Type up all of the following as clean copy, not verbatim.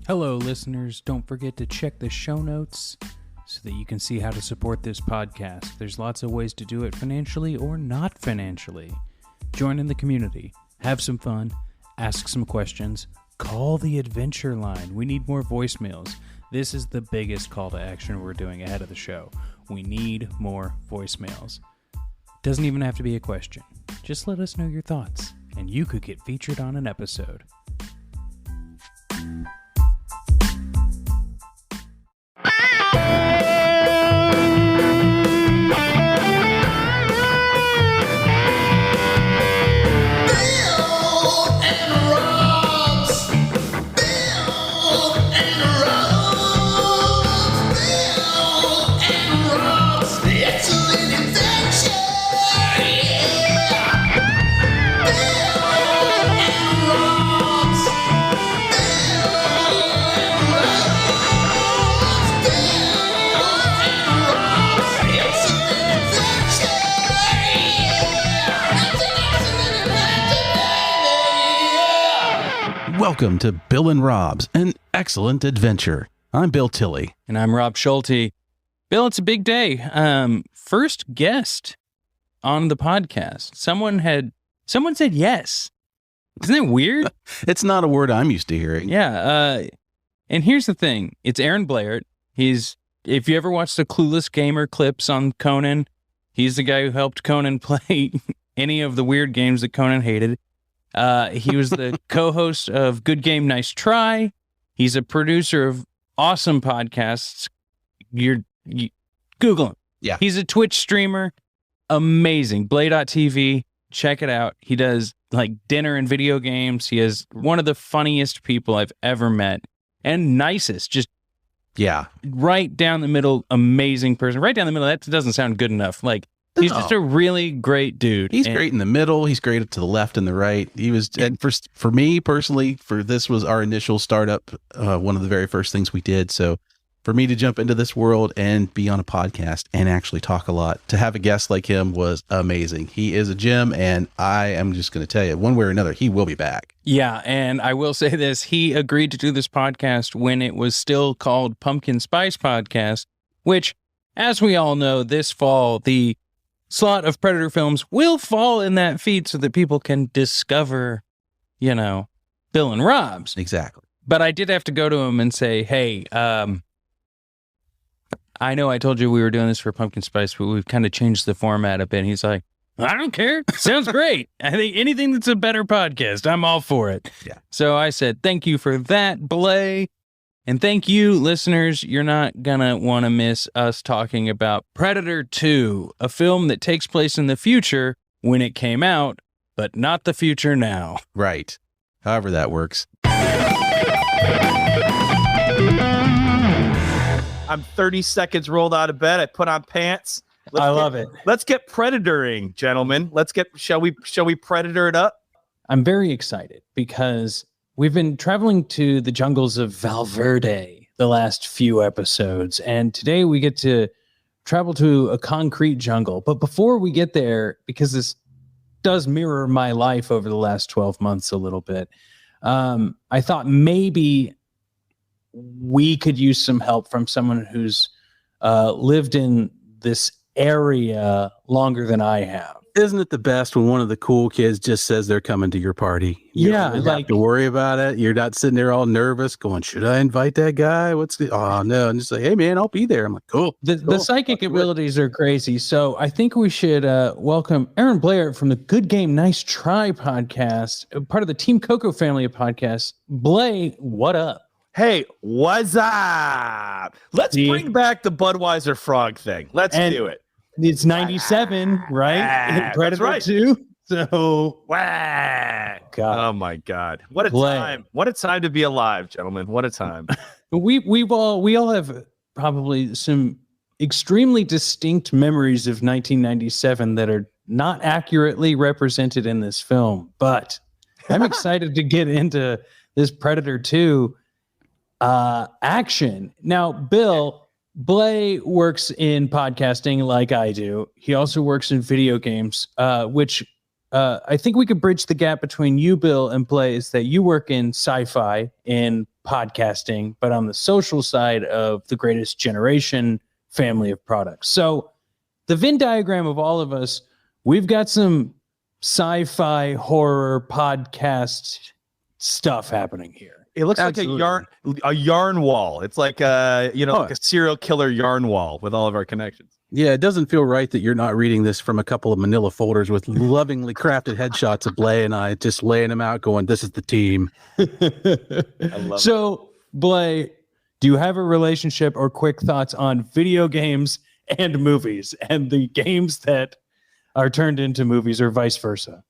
Hello, listeners. Don't forget to check the show notes so that you can see how to support this podcast. There's lots of ways to do it financially or not financially. Join in the community, have some fun, ask some questions, call the adventure line. We need more voicemails. This is the biggest call to action we're doing ahead of the show. We need more voicemails. Doesn't even have to be a question. Just let us know your thoughts, and you could get featured on an episode. Welcome to Bill and Rob's An Excellent Adventure. I'm Bill Tilley. And I'm Rob Schulte. Bill, it's a big day. First guest on the podcast. Someone said yes. Isn't that weird? It's not a word I'm used to hearing. Yeah. And here's the thing. It's Aaron Bleyaert. If you ever watched the Clueless Gamer clips on Conan, he's the guy who helped Conan play any of the weird games that Conan hated. He was the co-host of Good Game, Nice Try. He's a producer of awesome podcasts. You Google him. Yeah. He's a Twitch streamer. Amazing. Bleyaert.tv. Check it out. He does like dinner and video games. He is one of the funniest people I've ever met and nicest. Just right down the middle. Amazing person. Right down the middle. That doesn't sound good enough. Like, he's just a really great dude. He's great in the middle. He's great to the left and the right. He was, and for me personally, this was our initial startup, one of the very first things we did. So for me to jump into this world and be on a podcast and actually talk a lot, to have a guest like him was amazing. He is a gem, and I am just going to tell you, one way or another, he will be back. Yeah, and I will say this. He agreed to do this podcast when it was still called Pumpkin Spice Podcast, which, as we all know, this fall, the slot of Predator films will fall in that feed so that people can discover, Bill and Rob's. Exactly. But I did have to go to him and say, hey, I know I told you we were doing this for Pumpkin Spice, but we've kind of changed the format a bit. And he's like, I don't care. Sounds great. I think anything that's a better podcast, I'm all for it. Yeah. So I said, thank you for that, Blay. And thank you, listeners. You're not going to want to miss us talking about Predator 2, a film that takes place in the future when it came out, but not the future now. Right. However that works. I'm 30 seconds rolled out of bed. I put on pants. I love it. Let's get Predatoring, gentlemen. Shall we Predator it up? I'm very excited because we've been traveling to the jungles of Valverde the last few episodes, and today we get to travel to a concrete jungle. But before we get there, because this does mirror my life over the last 12 months a little bit, I thought maybe we could use some help from someone who's lived in this area longer than I have. Isn't it the best when one of the cool kids just says they're coming to your party? You don't have to worry about it. You're not sitting there all nervous going, should I invite that guy? Oh, no. And just like, hey, man, I'll be there. I'm like, cool. The psychic abilities are crazy. So I think we should welcome Aaron Bleyaert from the Good Game, Nice Try podcast, part of the Team Coco family of podcasts. Blay, what up? Hey, what's up? Let's bring back the Budweiser frog thing. Let's do it. It's 97, right? Predator right. 2. So, God. Oh my God. What a time. What a time to be alive, gentlemen. What a time. we all have probably some extremely distinct memories of 1997 that are not accurately represented in this film, but I'm excited to get into this Predator 2 action. Now, Bill, Blay works in podcasting like I do. He also works in video games, which I think we could bridge the gap between you, Bill, and Blay is that you work in sci-fi in podcasting, but on the social side of the Greatest Generation family of products. So the Venn diagram of all of us, we've got some sci-fi horror podcast stuff happening here. It looks Absolutely. like a yarn wall. It's like like a serial killer yarn wall with all of our connections. Yeah, it doesn't feel right that you're not reading this from a couple of manila folders with lovingly crafted headshots of Blay and I just laying them out going, this is the team. I love So, Blay, do you have a relationship or quick thoughts on video games and movies and the games that are turned into movies or vice versa?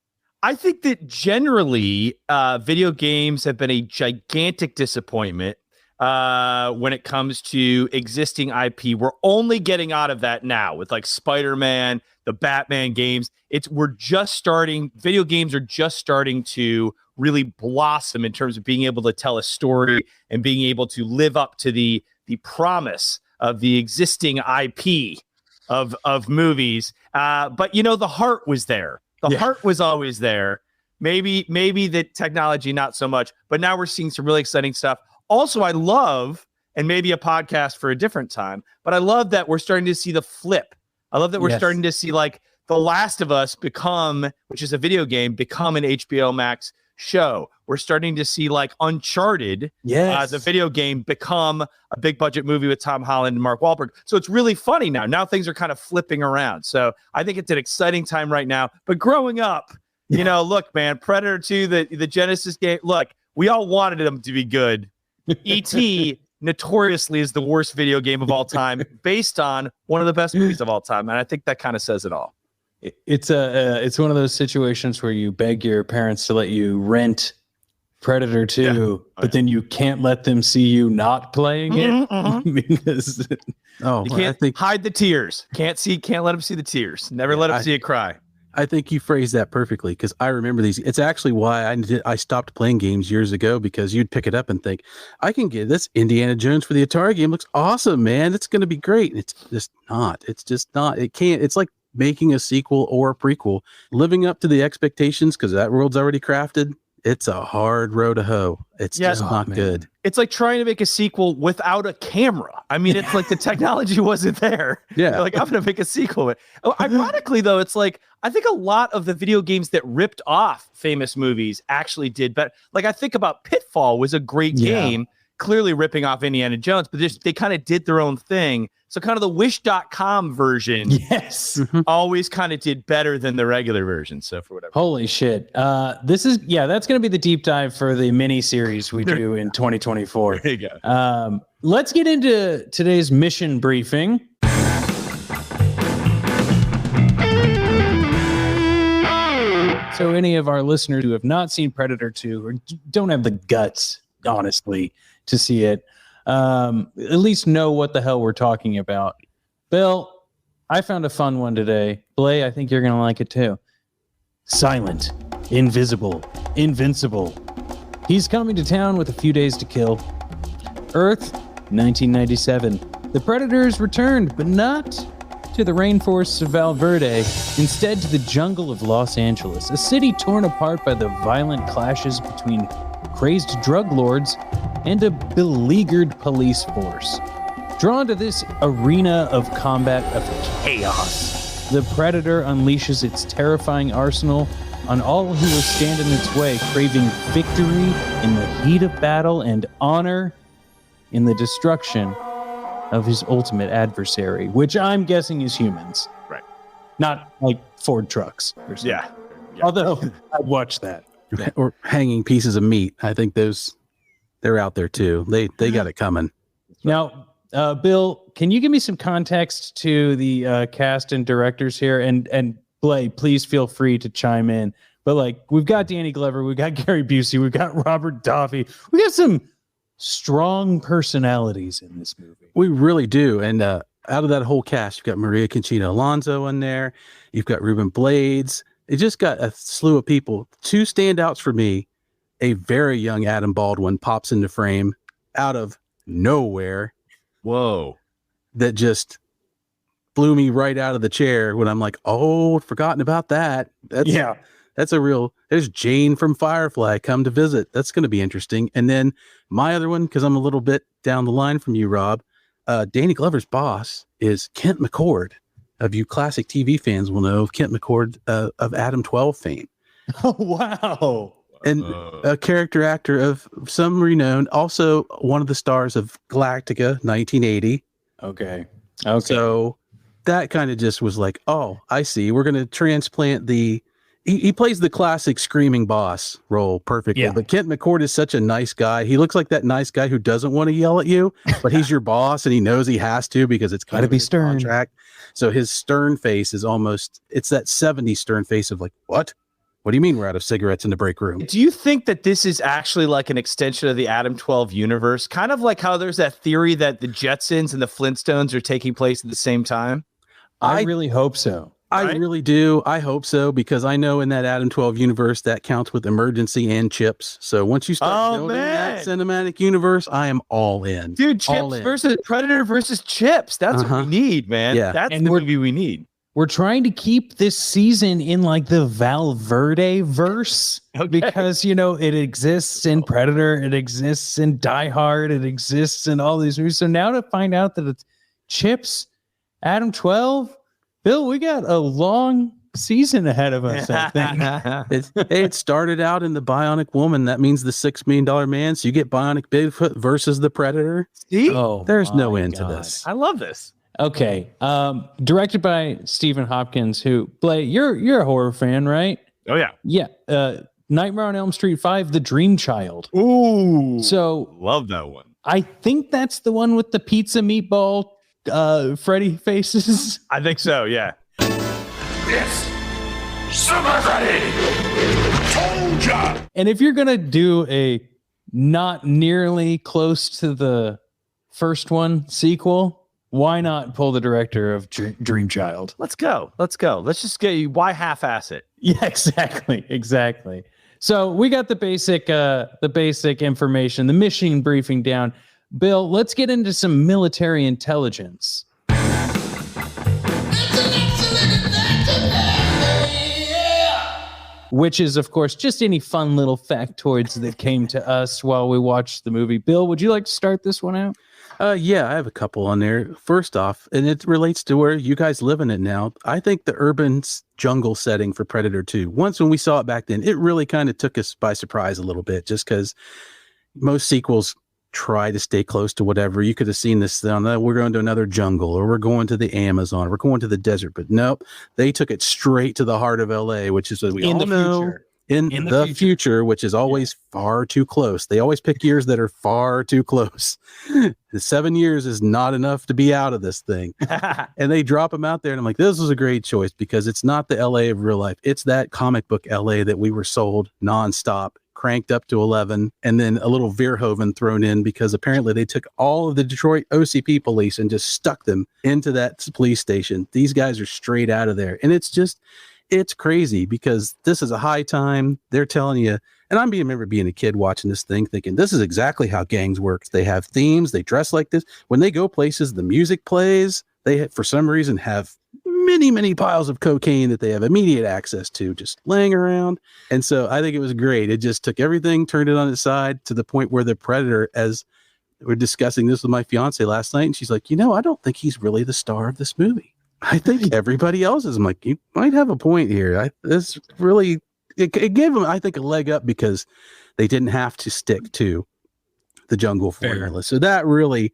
I think that generally video games have been a gigantic disappointment when it comes to existing IP. We're only getting out of that now with like Spider-Man, the Batman games. Video games are just starting to really blossom in terms of being able to tell a story and being able to live up to the promise of the existing IP of movies. But the heart was there. The heart was always there. Maybe the technology, not so much, but now we're seeing some really exciting stuff. Also, I love, and maybe a podcast for a different time, but I love that we're starting to see the flip. I love that we're starting to see like The Last of Us which is a video game, become an HBO Max show. We're starting to see like Uncharted, the video game, become a big budget movie with Tom Holland and Mark Wahlberg. So it's really funny now. Now things are kind of flipping around. So I think it's an exciting time right now. But growing up, look, man, Predator 2, the Genesis game, look, we all wanted them to be good. E.T. notoriously is the worst video game of all time, based on one of the best movies of all time. And I think that kind of says it all. It's one of those situations where you beg your parents to let you rent Predator 2, but then you can't let them see you not playing it because you can't hide the tears. Can't let them see the tears. Never let them see it cry. I think you phrased that perfectly because I remember these. It's actually why I stopped playing games years ago, because you'd pick it up and think, I can get this Indiana Jones for the Atari game. Looks awesome, man. It's going to be great. It's just not. It's just not. It can't. It's like making a sequel or a prequel, living up to the expectations because that world's already crafted. It's a hard road to hoe. It's just not good. It's like trying to make a sequel without a camera. I mean, it's like the technology wasn't there. Yeah. You're like, I'm going to make a sequel. Ironically, though, it's like, I think a lot of the video games that ripped off famous movies actually did better. Like, I think about Pitfall was a great game, clearly ripping off Indiana Jones, but they kind of did their own thing. So kind of the Wish.com version always kind of did better than the regular version. So for whatever. Holy shit. That's going to be the deep dive for the mini series we do in 2024. There you go. Let's get into today's mission briefing. So any of our listeners who have not seen Predator 2 or don't have the guts, honestly, to see it, at least know what the hell we're talking about. Bill, I found a fun one today. Blay, I think you're going to like it too. Silent, invisible, invincible. He's coming to town with a few days to kill. Earth, 1997. The Predators returned, but not to the rainforests of Valverde, instead to the jungle of Los Angeles, a city torn apart by the violent clashes between crazed drug lords and a beleaguered police force. Drawn to this arena of combat of chaos, the Predator unleashes its terrifying arsenal on all who will stand in its way, craving victory in the heat of battle and honor in the destruction of his ultimate adversary, which I'm guessing is humans. Right. Not like Ford trucks or something. Yeah. Although I'd watch that. Or hanging pieces of meat. I think they're out there too. They got it coming. Now, Bill, can you give me some context to the cast and directors here? And Blay, please feel free to chime in. But like, we've got Danny Glover, we've got Gary Busey, we've got Robert Davi. We got some strong personalities in this movie. We really do. And out of that whole cast, you've got Maria Conchita Alonso in there. You've got Ruben Blades. It just got a slew of people. Two standouts for me. A very young Adam Baldwin pops into frame out of nowhere. Whoa. That just blew me right out of the chair when I'm like, oh, I'd forgotten about that. there's Jane from Firefly come to visit. That's going to be interesting. And then my other one, because I'm a little bit down the line from you, Rob, Danny Glover's boss is Kent McCord. Of you classic TV fans will know of Kent McCord of Adam 12 fame. Oh, wow. And a character actor of some renown, also one of the stars of Galactica 1980. Okay. So that kind of just was like, oh, I see. We're going to transplant he plays the classic screaming boss role perfectly. Yeah. But Kent McCord is such a nice guy. He looks like that nice guy who doesn't want to yell at you, but he's your boss and he knows he has to because it's kind of be stern. Contract. So his stern face is it's that 70s stern face of like, what? What do you mean we're out of cigarettes in the break room? Do you think that this is actually like an extension of the Adam 12 universe? Kind of like how there's that theory that the Jetsons and the Flintstones are taking place at the same time? I really hope so. I really do. I hope so, because I know in that Adam 12 universe that counts with emergency and chips. So once you start building that cinematic universe, I am all in. Dude, Chips versus Predator versus Chips. That's what we need, man. Yeah. That's the movie we need. We're trying to keep this season in like the Valverde verse because, it exists in Predator, it exists in Die Hard, it exists in all these movies. So now to find out that it's Chips, Adam 12, Bill, we got a long season ahead of us, I think. It started out in the Bionic Woman. That means the $6 million man. So you get Bionic Bigfoot versus the Predator. See? There's no end to this. I love this. Okay. Directed by Stephen Hopkins, who, Blay, you're a horror fan, right? Oh, yeah. Yeah. Nightmare on Elm Street 5, The Dream Child. Ooh. So love that one. I think that's the one with the pizza meatball Freddy faces. I think so, yeah. It's Super Freddy! Told ya! And if you're going to do a not nearly close to the first one sequel, why not pull the director of Dream Child? Let's go. Let's just get you. Why half-ass it? Yeah, exactly. So we got the basic information, the mission briefing down. Bill, let's get into some military intelligence. Which is, of course, just any fun little factoids that came to us while we watched the movie. Bill, would you like to start this one out? Yeah, I have a couple on there. First off, and it relates to where you guys live in it now. I think the urban jungle setting for Predator 2, once when we saw it back then, it really kind of took us by surprise a little bit, just because most sequels try to stay close to whatever. You could have seen this on, we're going to another jungle, or we're going to the Amazon, or we're going to the desert. But nope, they took it straight to the heart of LA, which is, as we all know, in the future, which is always far too close. They always pick years that are far too close. The 7 years is not enough to be out of this thing. And they drop them out there. And I'm like, this was a great choice, because it's not the LA of real life. It's that comic book LA that we were sold nonstop, cranked up to 11, and then a little Verhoeven thrown in, because apparently they took all of the Detroit OCP police and just stuck them into that police station. These guys are straight out of there. And it's crazy, because this is a high time. They're telling you, and I remember being a kid watching this thing thinking, this is exactly how gangs work. They have themes. They dress like this. When they go places, the music plays. They, for some reason, have many, many piles of cocaine that they have immediate access to just laying around. And so I think it was great. It just took everything, turned it on its side, to the point where the Predator, as we're discussing this with my fiance last night, and she's like, I don't think he's really the star of this movie. I think everybody else is. I'm like, you might have a point here. This really, it gave them, I think, a leg up, because they didn't have to stick to the jungle formula. So that really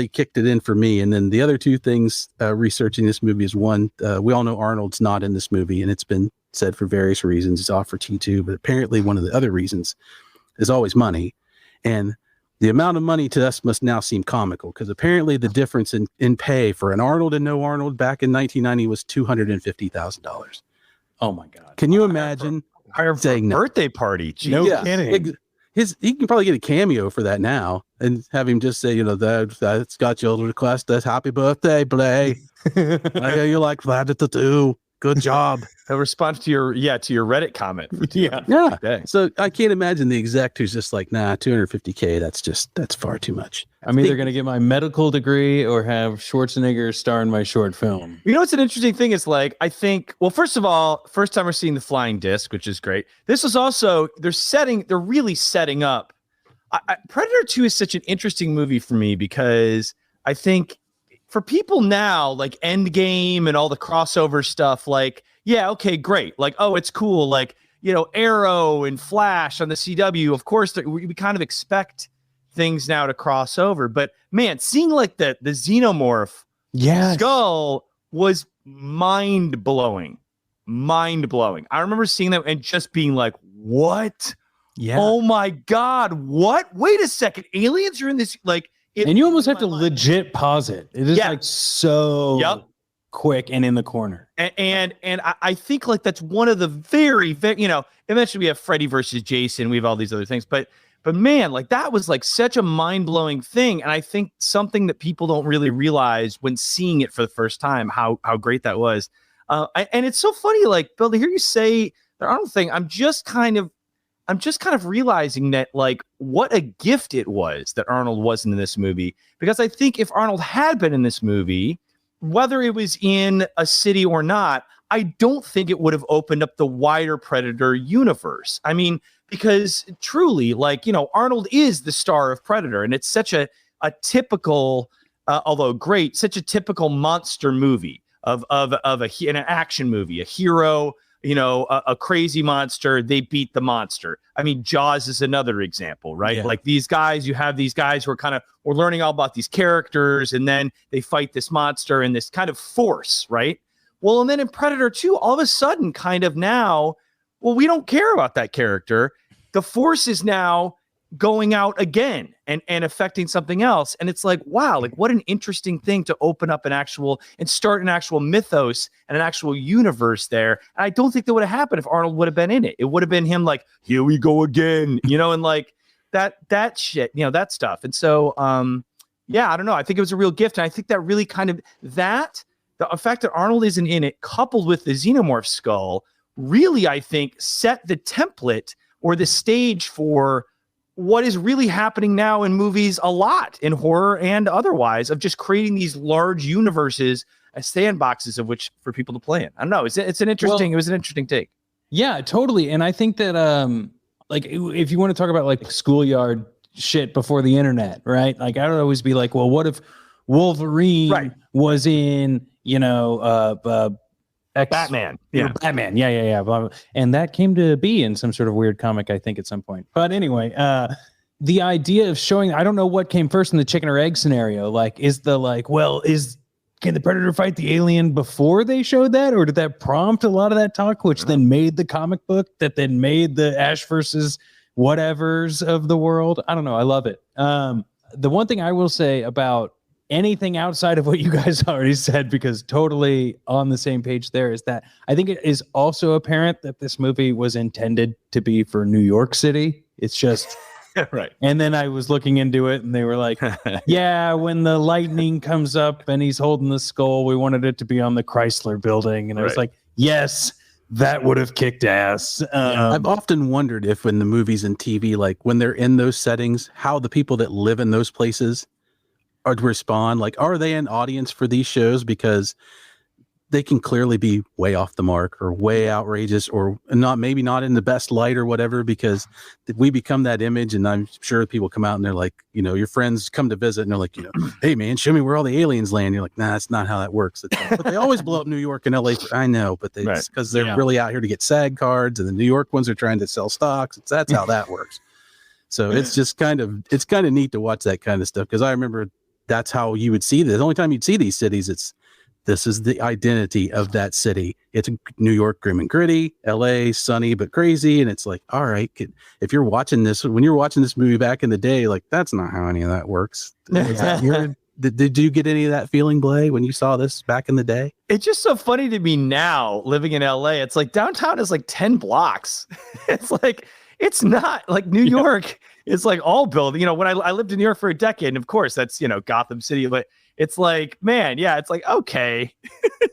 kicked it in for me. And then the other two things researching this movie is, one, we all know Arnold's not in this movie, and it's been said for various reasons. He's off for T2, but apparently one of the other reasons is always money. And the amount of money to us must now seem comical, because apparently the difference in pay for an Arnold and no Arnold back in 1990 was $250,000. Oh my God. Can you imagine saying birthday party? Gee, no kidding. He can probably get a cameo for that now, and have him just say, that's got your request. That's happy birthday, Blay. I hear you like that to do. Good job. A response to your Reddit comment. Yeah. Yeah. Okay. So I can't imagine the exec who's just like, nah, $250K. That's far too much. I'm either going to get my medical degree or have Schwarzenegger star in my short film. You know what's an interesting thing is like, I think, well, first of all, first time we're seeing the flying disc, which is great. This is also, they're really setting up. Predator 2 is such an interesting movie for me because I think for people now, like Endgame and all the crossover stuff, like, yeah, okay, great. Like, oh, it's cool. Like, Arrow and Flash on the CW. Of course, we kind of expect things now to cross over. But man, seeing like the xenomorph skull was mind blowing. I remember seeing that and just being like, what? Yeah. Oh my God, what? Wait a second. Aliens are in this, like, and you almost have to legit pause it. It is like so quick and in the corner. And I think like that's one of the very, eventually we have Freddy versus Jason. We have all these other things, but man, like that was like such a mind blowing thing. And I think something that people don't really realize when seeing it for the first time, how great that was. And it's so funny, like Bill, to hear you say the Arnold thing, I'm just kind of realizing that like what a gift it was that Arnold wasn't in this movie, because I think if Arnold had been in this movie, whether it was in a city or not, I don't think it would have opened up the wider Predator universe. I mean, because truly, like, Arnold is the star of Predator, and it's such a typical, although great, such a typical monster movie of an action movie, a hero, a crazy monster, they beat the monster. I mean, Jaws is another example, right? Yeah. Like you have these guys who are we're learning all about these characters, and then they fight this monster and this kind of force, right? Well, and then in Predator 2, all of a sudden, kind of now, well, we don't care about that character. The force is now going out again and affecting something else. And it's like, wow, like what an interesting thing to open up and start an actual mythos and an actual universe there. And I don't think that would have happened if Arnold would have been in it. It would have been him like, here we go again, and like that shit, that stuff. And so, I don't know. I think it was a real gift. And I think that really kind of the fact that Arnold isn't in it, coupled with the xenomorph skull, really, I think, set the template or the stage for what is really happening now in movies a lot, in horror and otherwise, of just creating these large universes as sandboxes of which for people to play in. I don't know. It was an interesting take. Yeah, totally. And I think that like if you want to talk about like schoolyard shit before the internet, right? Like I would always be like, well, what if Wolverine was in, Batman. Batman. Yeah. Blah, blah. And that came to be in some sort of weird comic, I think, at some point. But anyway, the idea of showing, I don't know what came first in the chicken or egg scenario. Like, can the Predator fight the alien before they showed that? Or did that prompt a lot of that talk, which then made the comic book that then made the Ash versus whatevers of the world? I don't know. I love it. The one thing I will say about anything outside of what you guys already said, because totally on the same page there, is that I think it is also apparent that this movie was intended to be for New York City. It's just right. And then I was looking into it and they were like, yeah, when the lightning comes up and he's holding the skull, we wanted it to be on the Chrysler building. And I was like, yes, that would have kicked ass. I've often wondered if in the movies and TV, like when they're in those settings, how the people that live in those places are to respond. Like, are they an audience for these shows? Because they can clearly be way off the mark or way outrageous or maybe not in the best light or whatever, because we become that image. And I'm sure people come out and they're like, your friends come to visit and they're like, hey man, show me where all the aliens land. You're like, nah, that's not how that works. But they always blow up New York and LA. I know, but it's because they're really out here to get SAG cards, and the New York ones are trying to sell stocks. That's how that works. So it's just kind of neat to watch that kind of stuff. Cause I remember that's how you would see this. The only time you'd see these cities, this is the identity of that city. It's New York, grim and gritty, LA, sunny but crazy. And it's like, all right, if you're watching this, when you're watching this movie back in the day, like that's not how any of that works. Did you get any of that feeling, Blay, when you saw this back in the day? It's just so funny to me now living in LA. It's like downtown is like 10 blocks. It's like, it's not like New York. It's like all building, when I lived in New York for a decade, and of course that's, Gotham City, but it's like, man, yeah, it's like, okay.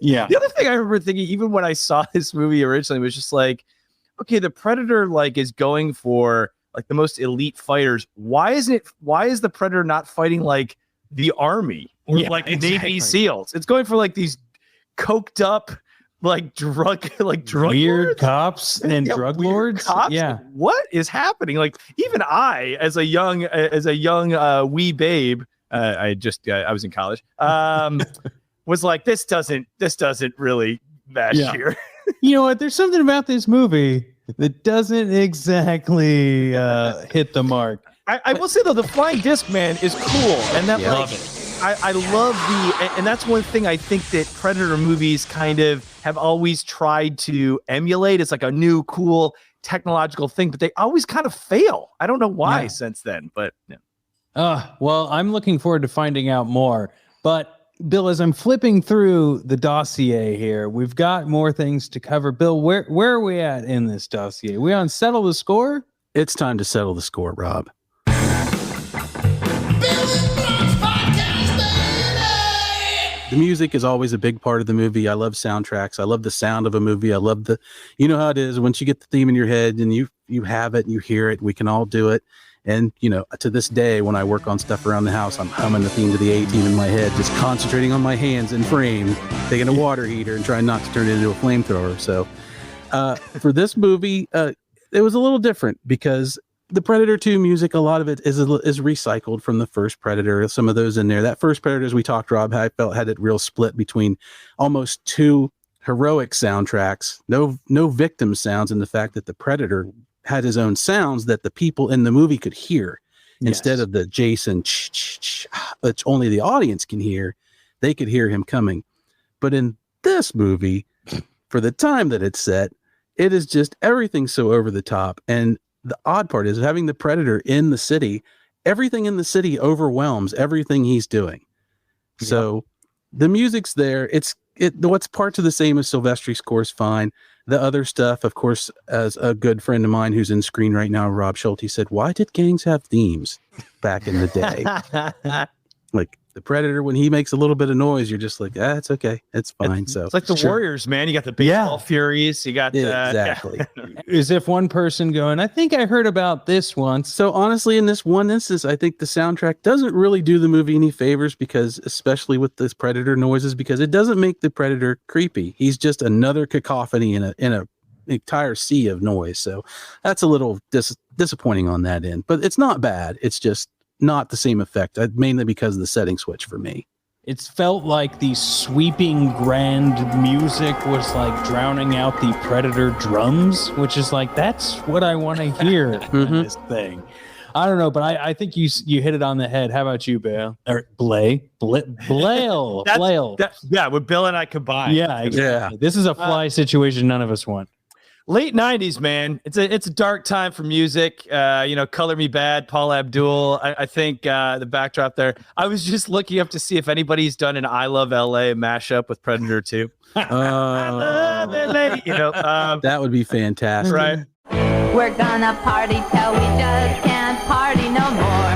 Yeah. The other thing I remember thinking, even when I saw this movie originally, was just like, okay, the Predator like is going for like the most elite fighters. Why is the Predator not fighting like the Army or like Navy SEALs? It's going for like these coked up like drug weird lords? cops and drug lords. Cops? Yeah. Like, what is happening? Like even I, as a young wee babe, I was in college. Was like, this doesn't really mesh here. You know what? There's something about this movie that doesn't exactly hit the mark. I will say though, the flying disc man is cool, and that Yeah. like, Love it. I love and that's one thing I think that Predator movies kind of have always tried to emulate. It's like a new cool technological thing, but they always kind of fail. I don't know why since then, but yeah. Well, I'm looking forward to finding out more. But Bill, as I'm flipping through the dossier here, we've got more things to cover. Bill, where are we at in this dossier? We on settle the score? It's time to settle the score, Rob. The music is always a big part of the movie. I love soundtracks. I love the sound of a movie. I love you know how it is once you get the theme in your head and you have it and you hear it, we can all do it. And, you know, to this day, when I work on stuff around the house, I'm humming the theme to the A-Team in my head, just concentrating on my hands and frame, taking a water heater and trying not to turn it into a flamethrower. So for this movie, it was a little different because the Predator 2 music, a lot of it is recycled from the first Predator. Some of those in there. That first Predator, as we talked, Rob, I felt had it real split between almost two heroic soundtracks, no victim sounds, and the fact that the Predator had his own sounds that the people in the movie could hear instead of the Jason, which only the audience can hear. They could hear him coming. But in this movie, for the time that it's set, it is just everything so over the top. And the odd part is having the Predator in the city, everything in the city overwhelms everything he's doing. So the music's there. What's parts of the same as Silvestri's score is fine. The other stuff, of course, as a good friend of mine who's in screen right now, Rob Schulte, said, why did gangs have themes back in the day? Like the Predator, when he makes a little bit of noise, you're just like, it's okay. It's fine. So it's like the Warriors, man. You got the baseball Furies. You got exactly. As if one person going, I think I heard about this once. So honestly, in this one instance, I think the soundtrack doesn't really do the movie any favors because, especially with this Predator noises, because it doesn't make the Predator creepy. He's just another cacophony in a entire sea of noise. So that's a little disappointing on that end, but it's not bad. It's just not the same effect, mainly because of the setting switch for me. It's felt like the sweeping grand music was like drowning out the Predator drums, which is like, that's what I want to hear in this thing. I don't know, but I think you hit it on the head. How about you, Bale? Or Blayle? Yeah, with Bill and I combined. Yeah, exactly. This is a fly situation none of us want. Late 90s, man. It's a dark time for music. Color Me Bad, Paul Abdul. I think the backdrop there. I was just looking up to see if anybody's done an I Love LA mashup with Predator 2. I love LA. That would be fantastic. Right. We're gonna party till we just can't party no more.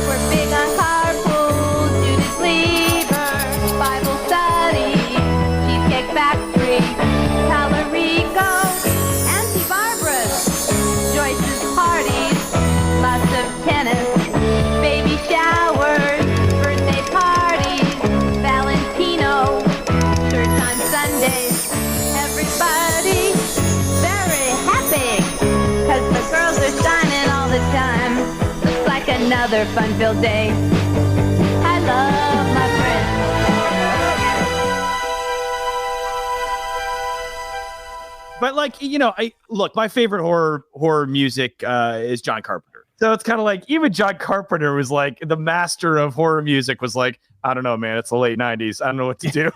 We're big on carpool, Judas Lieber, Bible study, Cheesecake Factory, Talarico, Auntie Barbara's, Joyce's parties, lots of tennis, baby showers, birthday parties, Valentino, church on Sundays. Everybody very happy, 'cause the girls are shining all the time. Looks like another fun-filled day. I love my friends. But my favorite horror music is John Carpenter. So it's kind of like even John Carpenter was like the master of horror music was like, I don't know, man, it's the late 90s. I don't know what to do.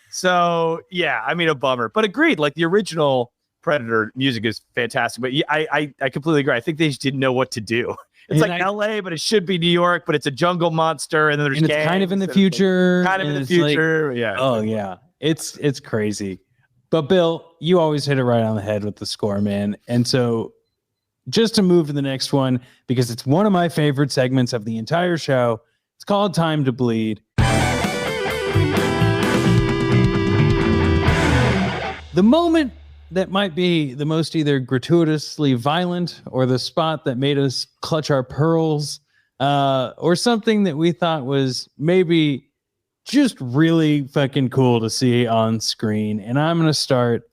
So yeah, I mean, a bummer, but agreed. Like the original Predator music is fantastic, but I completely agree. I think they just didn't know what to do. It's like LA, but it should be New York, but it's a jungle monster, and then there's it's kind of in the future. Kind of in the future, yeah. Oh yeah, it's crazy. But Bill, you always hit it right on the head with the score, man. And so just to move to the next one because it's one of my favorite segments of the entire show. It's called Time to Bleed. The moment that might be the most either gratuitously violent or the spot that made us clutch our pearls, or something that we thought was maybe just really fucking cool to see on screen. And I'm going to start,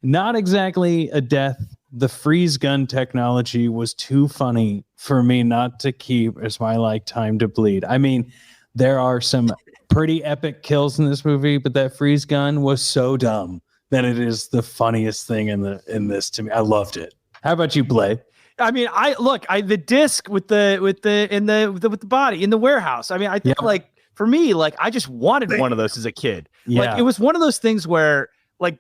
not exactly a death. The freeze gun technology was too funny for me not to keep as my Time to Bleed. I mean, there are some pretty epic kills in this movie, but that freeze gun was so dumb that it is the funniest thing in this to me. I loved it. How about you, Blay? I mean, the disc with the body in the warehouse. I mean, I think for me, I just wanted one of those as a kid. Yeah. It was one of those things where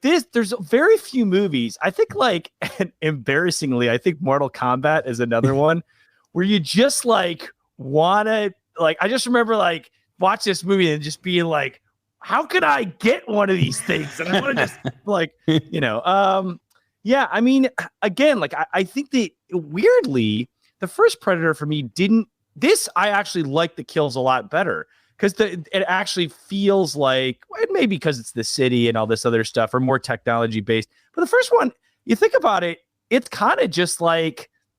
there's very few movies. I think and embarrassingly, I think Mortal Kombat is another one where you just want to I just remember watch this movie and just being like, how could I get one of these things? And I want to just yeah, I mean, again, I think weirdly, the first Predator for me I actually like the kills a lot better because it actually feels maybe because it's the city and all this other stuff or more technology based. But the first one, you think about it, it's kind of just a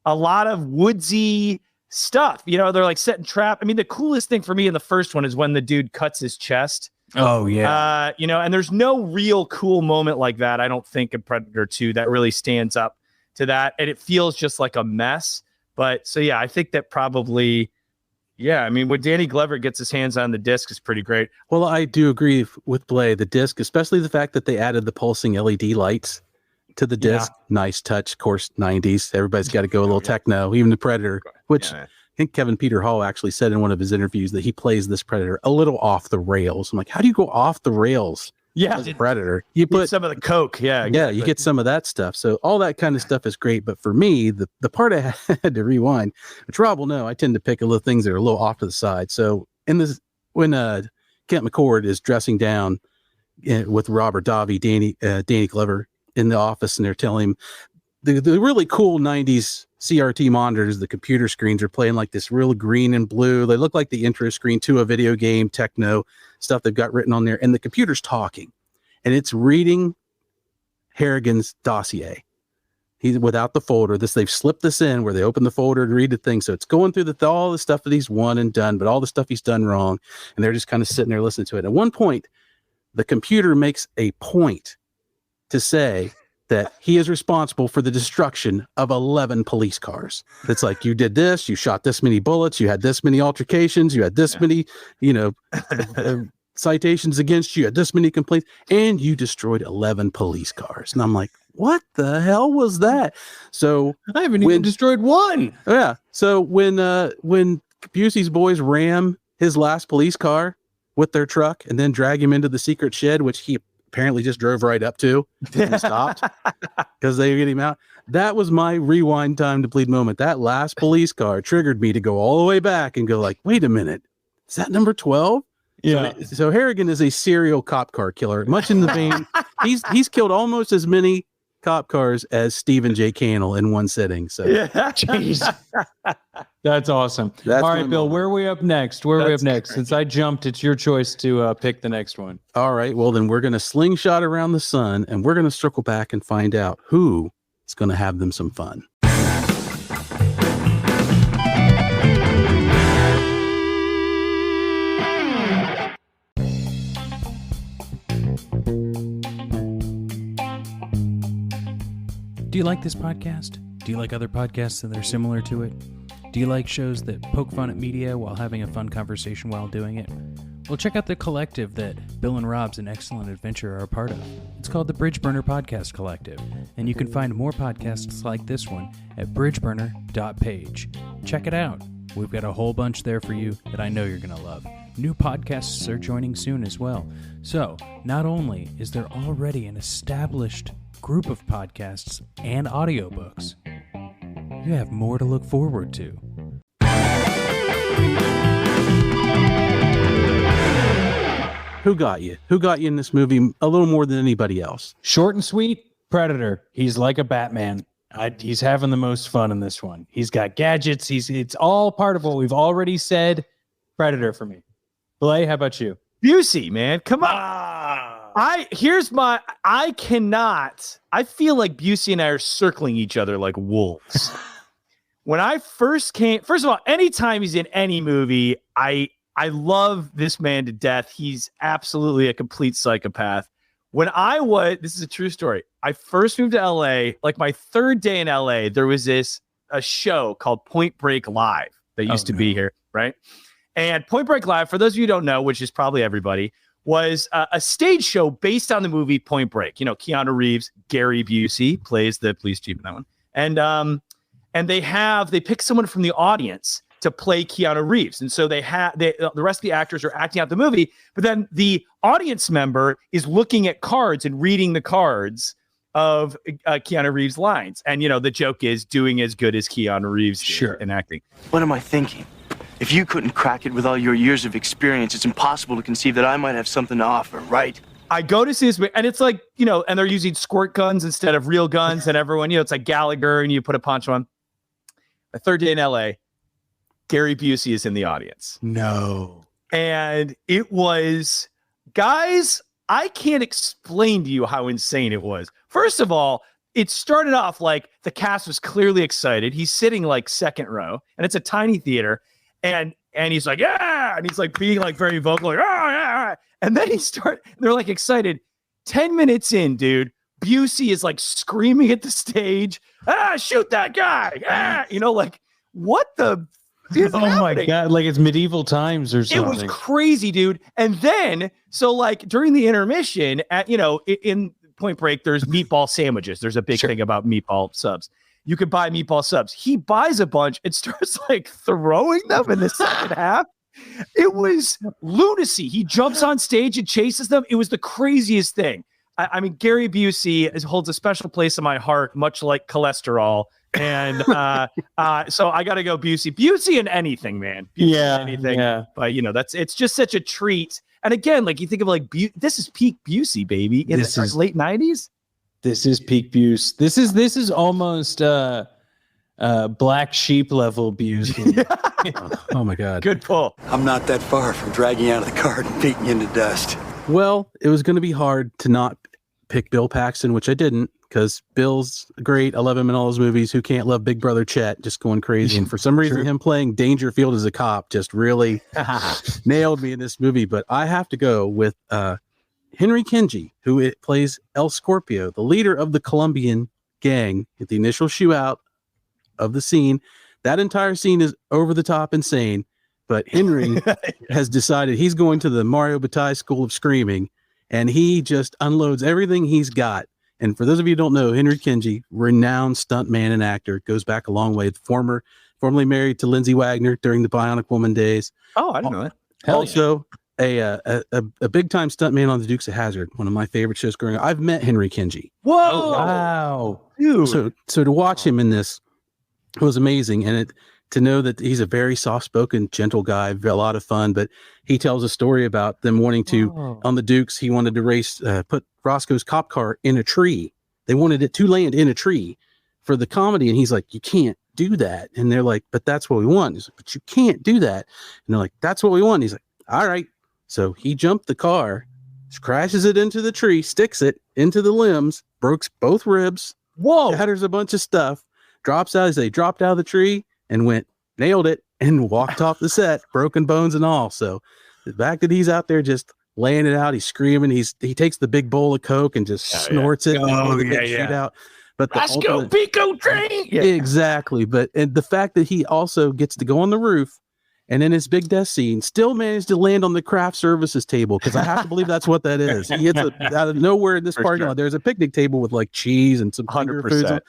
lot of woodsy stuff. They're setting trap. I mean, the coolest thing for me in the first one is when the dude cuts his chest. Oh yeah. And there's no real cool moment like that, I don't think, in Predator 2 that really stands up to that. And it feels just like a mess. But so yeah, I think that probably, I mean, when Danny Glover gets his hands on the disc is pretty great. Well, I do agree with Blay. The disc, especially the fact that they added the pulsing LED lights to the disc. Yeah. Nice touch. Of course, 90s. Everybody's got to go a little techno, even the Predator, which I think Kevin Peter Hall actually said in one of his interviews that he plays this Predator a little off the rails. I'm like, how do you go off the rails? Yeah, as a Predator. You put some of the coke. Yeah, exactly. Yeah, you get some of that stuff. So all that kind of stuff is great. But for me, the part I had to rewind, which Rob will know, I tend to pick a little things that are a little off to the side. So in this, when Kent McCord is dressing down with Robert Davi, Danny Glover in the office, and they're telling him the really cool 90s CRT monitors, the computer screens are playing this real green and blue. They look like the intro screen to a video game, techno stuff they've got written on there. And the computer's talking and it's reading Harrigan's dossier. He's without the folder. They've slipped this in where they open the folder and read the thing. So it's going through all the stuff that he's won and done, but all the stuff he's done wrong. And they're just kind of sitting there listening to it. At one point, the computer makes a point to say that he is responsible for the destruction of 11 police cars. It's you did this, you shot this many bullets, you had this many altercations, you had this many, citations against you, had this many complaints, and you destroyed 11 police cars. And I'm like, what the hell was that? So I haven't even destroyed one. Yeah. So when Busey's boys ram his last police car with their truck and then drag him into the secret shed, which he apparently just drove right up to and stopped because they get him out. That was my rewind Time to Bleed moment. That last police car triggered me to go all the way back and go wait a minute, is that number 12? Yeah. So Harrigan is a serial cop car killer, much in the vein. He's killed almost as many cop cars as Stephen J. Cannell in one sitting. So jeez. That's awesome. All right, Bill, where are we up next? Since I jumped, it's your choice to pick the next one. All right. Well, then we're going to slingshot around the sun and we're going to circle back and find out who is going to have them some fun. Do you like this podcast? Do you like other podcasts that are similar to it? Do you like shows that poke fun at media while having a fun conversation while doing it? Well, check out the collective that Bill and Rob's An Excellent Adventure are a part of. It's called the Bridgeburner Podcast Collective, and you can find more podcasts like this one at bridgeburner.page. Check it out. We've got a whole bunch there for you that I know you're going to love. New podcasts are joining soon as well. So, not only is there already an established group of podcasts and audiobooks, you have more to look forward to. Who got you? Who got you in this movie a little more than anybody else? Short and sweet, Predator. He's like a Batman. He's having the most fun in this one. He's got gadgets. It's all part of what we've already said. Predator for me. Blay, how about you? Busey, man. Come on. I feel like Busey and I are circling each other like wolves. When I first of all, anytime he's in any movie, I love this man to death. He's absolutely a complete psychopath. This is a true story. I first moved to LA, like my third day in LA, there was a show called Point Break Live that used to be here, right? And Point Break Live, for those of you who don't know, which is probably everybody, was a stage show based on the movie Point Break. You know, Keanu Reeves, Gary Busey plays the police chief in that one. And they pick someone from the audience to play Keanu Reeves. And so the rest of the actors are acting out the movie, but then the audience member is looking at cards and reading the cards of Keanu Reeves' lines. And, you know, the joke is doing as good as Keanu Reeves did in acting. What am I thinking? If you couldn't crack it with all your years of experience, it's impossible to conceive that I might have something to offer, right? I go to see this, and it's like, you know, and they're using squirt guns instead of real guns, and everyone, you know, it's like Gallagher, and you put a punch on. My third day in LA, Gary Busey is in the audience. No. And it was, guys, I can't explain to you how insane it was. First of all, it started off like the cast was clearly excited. He's sitting like second row, and it's a tiny theater. And he's like, yeah, and he's like being like very vocal, like, oh, yeah. And then they're like excited. 10 minutes in, dude, Busey is like screaming at the stage, shoot that guy. You know, like, what the is happening? My God, like it's medieval times or something. It was crazy, dude. And then, so like during the intermission, in Point Break, there's meatball sandwiches. There's a big thing about meatball subs. You could buy meatball subs. He buys a bunch and starts like throwing them in the second half. It was lunacy. He jumps on stage and chases them. It was the craziest thing. I mean, Gary Busey holds a special place in my heart, much like cholesterol. And so I got to go Busey and anything, man. Anything. Yeah. But you know, it's just such a treat. And again, like you think of like this is peak Busey, baby. This is late 90s. This is peak Busey. This is almost Black Sheep level Busey. Oh my God. Good pull. I'm not that far from dragging you out of the cart and beating you into dust. Well, it was going to be hard to not pick Bill Paxton, which I didn't, because Bill's great. I love him in all his movies. Who can't love Big Brother Chet? Just going crazy. And for some reason, him playing Dangerfield as a cop just really nailed me in this movie. But I have to go with Henry Kingi, who plays El Scorpio, the leader of the Colombian gang at the initial shootout of the scene. That entire scene is over the top insane, but Henry has decided he's going to the Mario Bataille School of Screaming, and he just unloads everything he's got. And for those of you who don't know, Henry Kingi, renowned stuntman and actor, goes back a long way. Formerly married to Lindsay Wagner during the Bionic Woman days. Oh, I didn't know that. Also, a big time stuntman on the Dukes of Hazzard, one of my favorite shows growing up. I've met Henry Kingi. Whoa! Oh, wow, dude. So to watch him in this was amazing, and to know that he's a very soft spoken, gentle guy, a lot of fun. But he tells a story about them wanting to on the Dukes. He wanted to put Roscoe's cop car in a tree. They wanted it to land in a tree for the comedy, and he's like, "You can't do that." And they're like, "But that's what we want." He's like, "But you can't do that." And they're like, "That's what we want." He's like, "All right." So he jumped the car, crashes it into the tree, sticks it into the limbs, breaks both ribs. Whoa! Shatters a bunch of stuff, drops out as they dropped out of the tree and went, nailed it, and walked off the set, broken bones and all. So the fact that he's out there just laying it out, he's screaming, he takes the big bowl of Coke and just snorts it. Shootout. But let's go, Pico train. Exactly. And the fact that he also gets to go on the roof and in his big death scene still managed to land on the craft services table, because I have to believe that's what that is. He hits out of nowhere in this parking lot. There's a picnic table with like cheese and some 100%.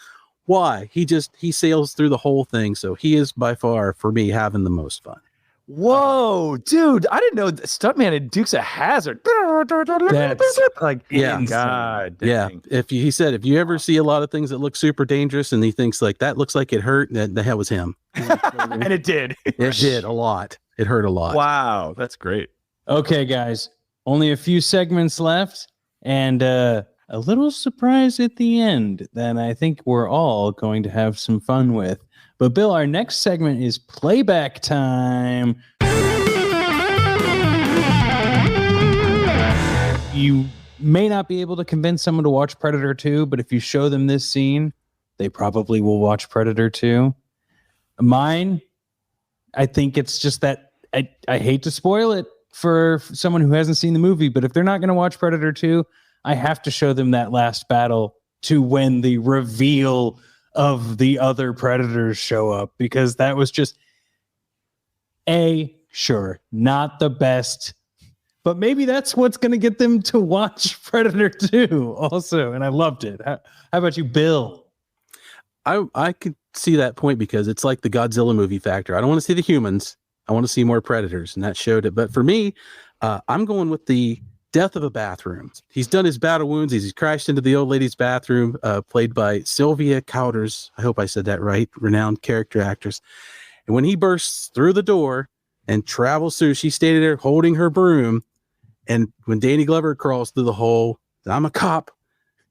Why? He sails through the whole thing. So he is by far, for me, having the most fun. Whoa, dude. I didn't know the stuntman in Dukes of Hazzard. That's like, God. Yeah. Dang. He said, if you ever see a lot of things that look super dangerous and he thinks like that looks like it hurt, that the hell was him. And it did. It did a lot. It hurt a lot. Wow. That's great. Okay, guys, only a few segments left, and a little surprise at the end that I think we're all going to have some fun with. But Bill, our next segment is playback time. You may not be able to convince someone to watch Predator 2, but if you show them this scene, they probably will watch Predator 2. Mine, I think it's just that I hate to spoil it for someone who hasn't seen the movie, but if they're not going to watch Predator 2, I have to show them that last battle to when the reveal of the other Predators show up, because that was just sure, not the best, but maybe that's what's going to get them to watch Predator 2 also. And I loved it. How about you, Bill? I could see that point because it's like the Godzilla movie factor. I don't want to see the humans. I want to see more predators, and that showed it. But for me, I'm going with the death of a bathroom. He's done his battle wounds. He's crashed into the old lady's bathroom, played by Sylvia Cowders. I hope I said that right. Renowned character actress. And when he bursts through the door and travels through, she stayed there holding her broom. And when Danny Glover crawls through the hole, I'm a cop.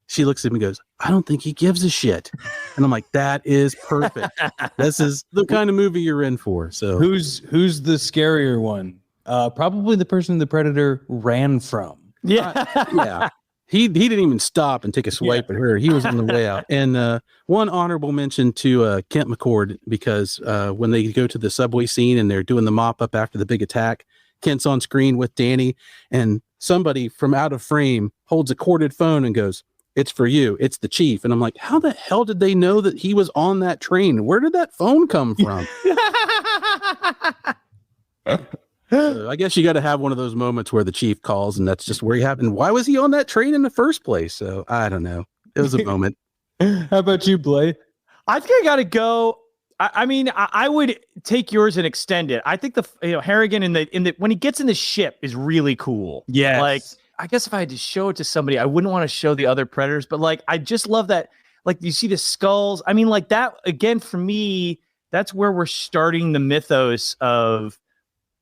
She looks at me and goes, I don't think he gives a shit. And I'm like, that is perfect. This is the kind of movie you're in for. So who's the scarier one? Probably the person the Predator ran from. Yeah. He didn't even stop and take a swipe at her. He was on the way out. And one honorable mention to Kent McCord, because when they go to the subway scene and they're doing the mop up after the big attack, Kent's on screen with Danny, and somebody from out of frame holds a corded phone and goes, it's for you. It's the chief. And I'm like, how the hell did they know that he was on that train? Where did that phone come from? I guess you got to have one of those moments where the chief calls and that's just where he happened. Why was he on that train in the first place? So I don't know. It was a moment. How about you, Blay? I think I got to go. I mean, I would take yours and extend it. I think Harrigan in the when he gets in the ship is really cool. Yeah. Like, I guess if I had to show it to somebody, I wouldn't want to show the other Predators, but like, I just love that. Like, you see the skulls. I mean, like that again, for me, that's where we're starting the mythos of,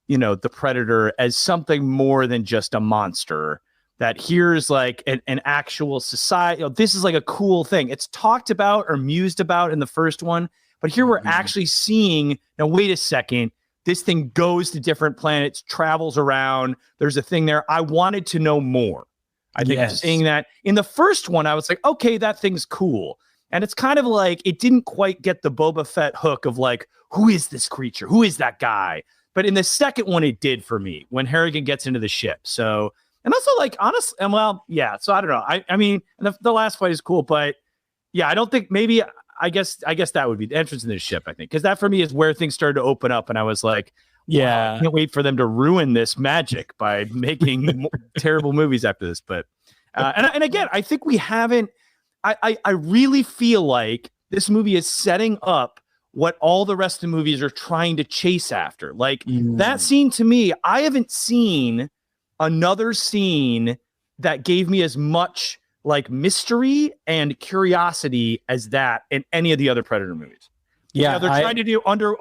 the Predator as something more than just a monster. That here's like an actual society. This is like a cool thing. It's talked about or mused about in the first one, but here we're actually seeing, now wait a second, this thing goes to different planets, travels around. There's a thing there. I wanted to know more. I think seeing that in the first one, I was like, okay, that thing's cool. And it's kind of like, it didn't quite get the Boba Fett hook of like, who is this creature? Who is that guy? But in the second one, it did for me when Harrigan gets into the ship. So, and also like, honestly, well, yeah. So I don't know. I mean, the last fight is cool, but yeah, I don't think maybe, I guess that would be the entrance in the ship, I think. Because that for me is where things started to open up. And I was like, wow, I can't wait for them to ruin this magic by making terrible movies after this. But, and again, I think we haven't, I really feel like this movie is setting up what all the rest of the movies are trying to chase after. Like that scene to me, I haven't seen another scene that gave me as much like mystery and curiosity as that in any of the other Predator movies. Yeah, they're trying to do under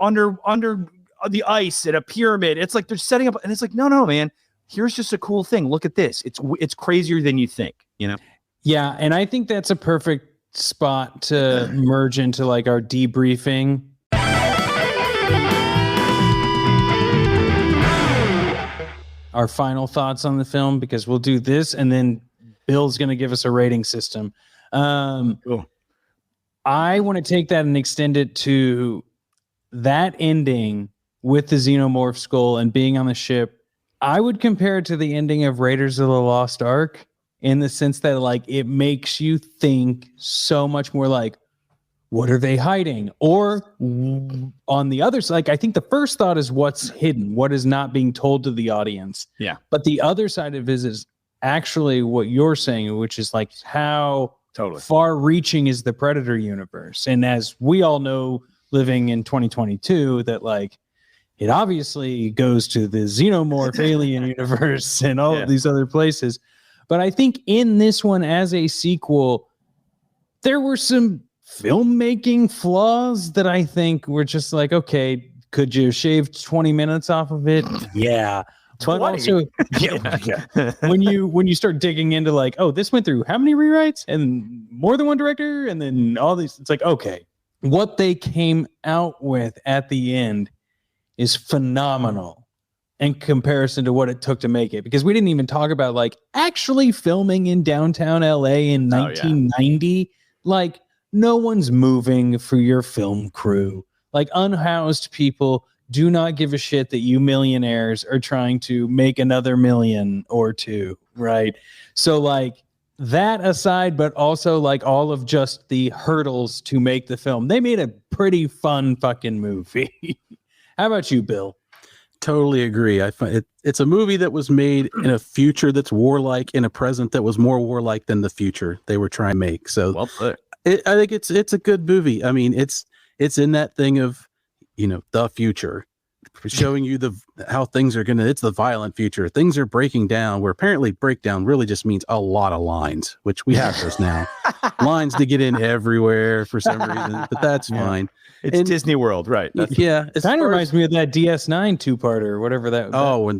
the ice in a pyramid. It's like they're setting up, and it's like, no, man. Here's just a cool thing. Look at this. It's crazier than you think. Yeah, and I think that's a perfect spot to merge into like our debriefing. Our final thoughts on the film, because we'll do this and then Bill's going to give us a rating system. Cool. I want to take that and extend it to that ending with the xenomorph skull and being on the ship. I would compare it to the ending of Raiders of the Lost Ark in the sense that like it makes you think so much more like, what are they hiding? Or on the other side, like I think the first thought is what's hidden, what is not being told to the audience. Yeah. But the other side of it is actually what you're saying, which is like how far reaching is the Predator universe. And as we all know, living in 2022, that like it obviously goes to the xenomorph alien universe and all of these other places. But I think in this one, as a sequel, there were some filmmaking flaws that I think were just like, okay, could you shave 20 minutes off of it? Yeah. But 20. also, yeah. when you start digging into like, oh, this went through how many rewrites and more than one director, and then all these, it's like, okay, what they came out with at the end is phenomenal in comparison to what it took to make it. Because we didn't even talk about like actually filming in downtown LA in 1990. Like, no one's moving for your film crew. Like, unhoused people do not give a shit that you millionaires are trying to make another million or two, right? So like that aside, but also like all of just the hurdles to make the film, they made a pretty fun fucking movie. How about you, Bill? Totally agree. I find it's a movie that was made in a future that's warlike, in a present that was more warlike than the future they were trying to make. So Well put. I think it's a good movie. I mean, it's in that thing of, the future, showing you how things are it's the violent future. Things are breaking down, where apparently breakdown really just means a lot of lines, which we have those now. Lines to get in everywhere for some reason, but that's fine. It's Disney World, right? It kind of reminds me of that DS9 two-parter or whatever that.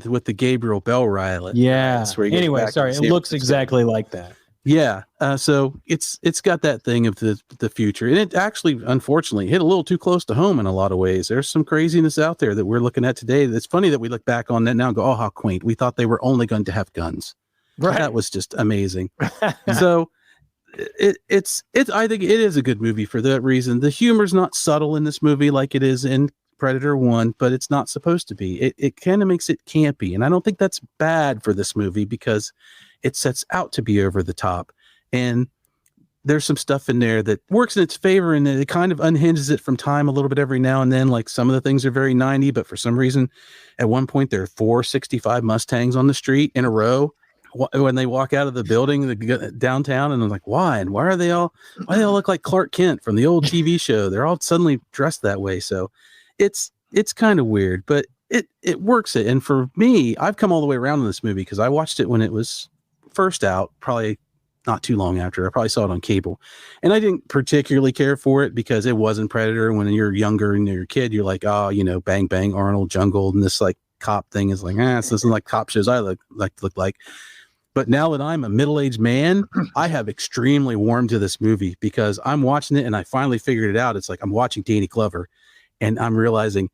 With the Gabriel Bell riot. Yeah. Anyway, sorry, it looks exactly like that. Yeah. So it's got that thing of the future, and it actually, unfortunately, hit a little too close to home in a lot of ways. There's some craziness out there that we're looking at today. It's funny that we look back on that now and go, oh, how quaint. We thought they were only going to have guns. Right. That was just amazing. So it's I think it is a good movie for that reason. The humor's not subtle in this movie like it is in Predator 1, but it's not supposed to be. It kind of makes it campy, and I don't think that's bad for this movie because it sets out to be over the top, and there's some stuff in there that works in its favor, and it kind of unhinges it from time a little bit every now and then. Like some of the things are very 90, but for some reason at one point there are 465 Mustangs on the street in a row when they walk out of the building downtown, and I'm like, why they all look like Clark Kent from the old TV show? They're all suddenly dressed that way. So it's kind of weird, but it works it. And for me, I've come all the way around in this movie because I watched it when it was first out, probably not too long after. I probably saw it on cable, and I didn't particularly care for it because it wasn't Predator. When you're younger and you're a kid, you're like, oh, bang bang Arnold, jungle, and this like cop thing is like, this isn't like cop shows I look like. But now that I'm a middle-aged man, I have extremely warmed to this movie because I'm watching it and I finally figured it out. It's like I'm watching Danny Glover, and I'm realizing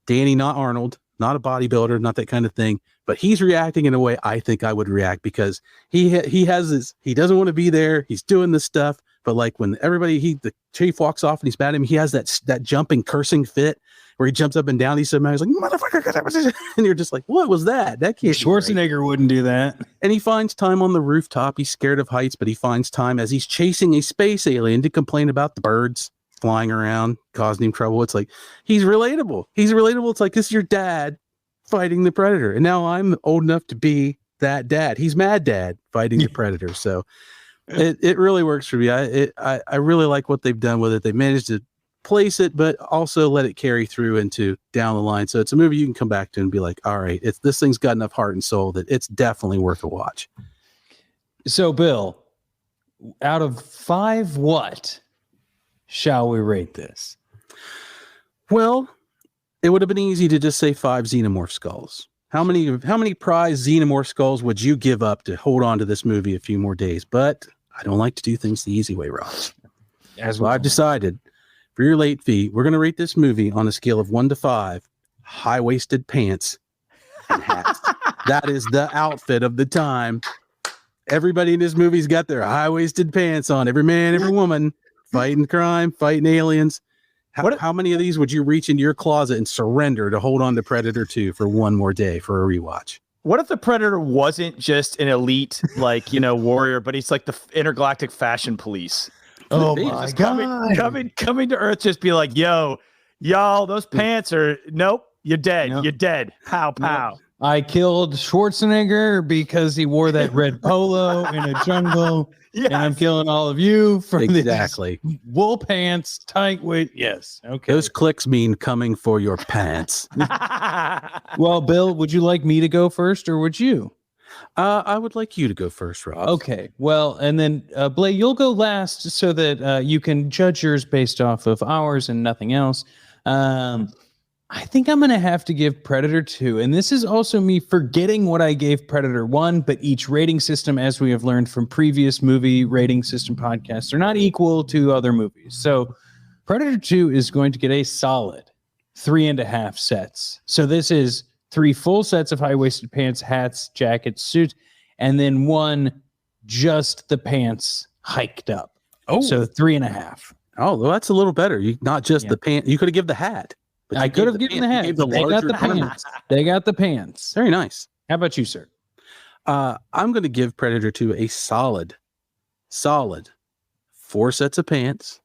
Danny, not Arnold, not a bodybuilder, not that kind of thing, but he's reacting in a way I think I would react because he doesn't want to be there. He's doing this stuff, but like when the chief walks off and he's mad at him, he has that jumping, cursing fit where he jumps up and down. He's so mad, he's like, motherfucker, and you're just like, what was that? That kid Schwarzenegger wouldn't do that. And he finds time on the rooftop. He's scared of heights, but he finds time as he's chasing a space alien to complain about the birds flying around, causing him trouble. It's like, he's relatable. It's like, this is your dad fighting the Predator. And now I'm old enough to be that dad. He's Mad Dad fighting the Predator. So it really works for me. I really like what they've done with it. They managed to place it, but also let it carry through into down the line. So it's a movie you can come back to and be like, all right, this thing's got enough heart and soul that it's definitely worth a watch. So Bill, out of 5, what shall we rate this? Well, it would have been easy to just say 5 xenomorph skulls. How many prize xenomorph skulls would you give up to hold on to this movie a few more days? But I don't like to do things the easy way, Ross. So I've decided for your late fee, we're going to rate this movie on a scale of 1 to 5, high-waisted pants and hats. That is the outfit of the time. Everybody in this movie's got their high-waisted pants on. Every man, every woman, fighting crime, fighting aliens. How many of these would you reach into your closet and surrender to hold on to Predator 2 for one more day for a rewatch? What if the Predator wasn't just an elite, warrior, but he's like the intergalactic fashion police? Oh my God. Coming to Earth, just be like, yo, y'all, those pants are, nope, you're dead. Nope. You're dead. Pow, pow. Nope. I killed Schwarzenegger because he wore that red polo in a jungle. Yes. And I'm killing all of you for exactly these wool pants, tight weight. Yes. Okay. Those clicks mean coming for your pants. Well, Bill, would you like me to go first or would you? I would like you to go first, Rob. Okay. Well, and then Blay, you'll go last so that you can judge yours based off of ours and nothing else. I think I'm going to have to give Predator 2. And this is also me forgetting what I gave Predator 1, but each rating system, as we have learned from previous movie rating system podcasts, are not equal to other movies. So Predator 2 is going to get a solid 3.5 sets. So this is 3 full sets of high-waisted pants, hats, jackets, suits, and then 1 just the pants hiked up. Oh, so 3.5. Oh, well, that's a little better. You not just the pants. You could have given the hat. But I could have given the hat. They got the pants. They got the pants. Very nice. How about you, sir? I'm going to give Predator 2 a solid 4 sets of pants,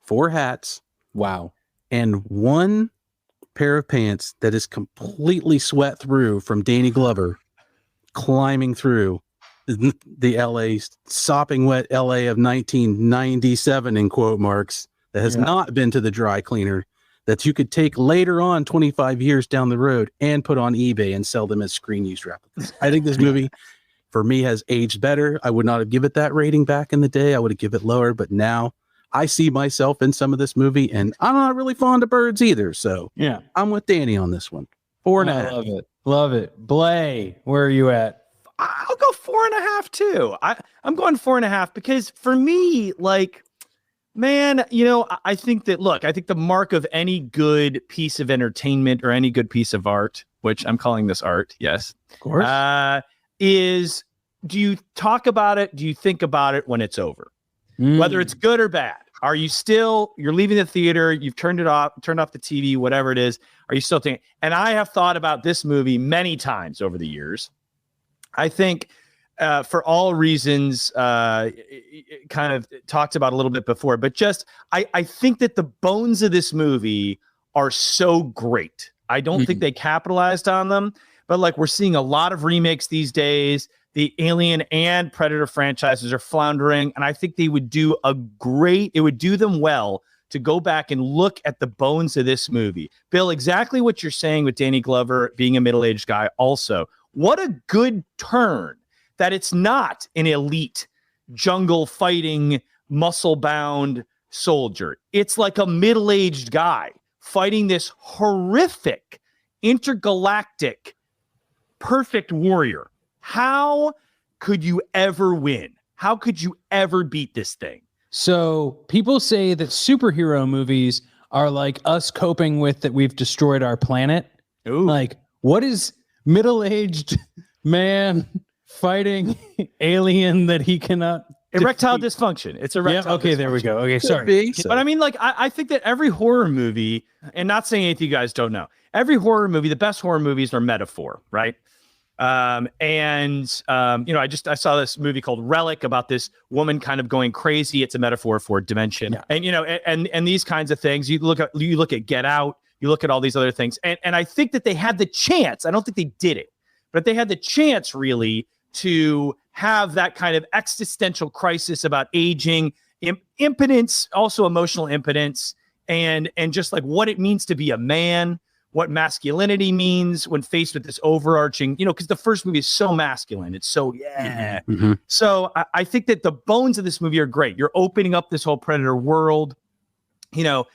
4 hats. Wow. And 1 pair of pants that is completely sweat through from Danny Glover climbing through the LA, sopping wet LA of 1997 in quote marks that has not been to the dry cleaner, that you could take later on 25 years down the road and put on eBay and sell them as screen use replicas. I think this movie for me has aged better. I would not have given it that rating back in the day. I would have given it lower, but now I see myself in some of this movie, and I'm not really fond of birds either. So yeah, I'm with Danny on this one. 4.5. I love it. Love it. Blay, where are you at? I'll go 4.5 too. I'm going 4.5 because for me, like, man, I think that, look, I think the mark of any good piece of entertainment or any good piece of art, which I'm calling this art, yes, of course, is, do you talk about it? Do you think about it when it's over? Whether it's good or bad? Are you still, you're leaving the theater, you've turned off the TV, whatever it is, are you still thinking? And I have thought about this movie many times over the years. I think for all reasons, it kind of talked about a little bit before, but just, I think that the bones of this movie are so great. I don't think they capitalized on them, but like we're seeing a lot of remakes these days. The Alien and Predator franchises are floundering, and I think it would do them well to go back and look at the bones of this movie. Bill, exactly what you're saying with Danny Glover being a middle-aged guy also. What a good turn that it's not an elite jungle fighting muscle-bound soldier. It's like a middle-aged guy fighting this horrific intergalactic perfect warrior. How could you ever win? How could you ever beat this thing? So people say that superhero movies are like us coping with that we've destroyed our planet. Ooh. Like, what is middle-aged man fighting alien that he cannot erectile dysfunction? It's erectile okay, dysfunction. There we go. Okay, sorry. But I mean, like, I think that every horror movie, and not saying anything you guys don't know, every horror movie, the best horror movies are metaphor, right? I saw this movie called Relic about this woman kind of going crazy. It's a metaphor for dimension. Yeah. And these kinds of things. You look at Get Out, you look at all these other things. And I think that they had the chance. I don't think they did it, but they had the chance really to have that kind of existential crisis about aging, impotence, also emotional impotence, and just like what it means to be a man, what masculinity means when faced with this overarching, because the first movie is so masculine. It's so, yeah. Mm-hmm. So I think that the bones of this movie are great. You're opening up this whole Predator world, and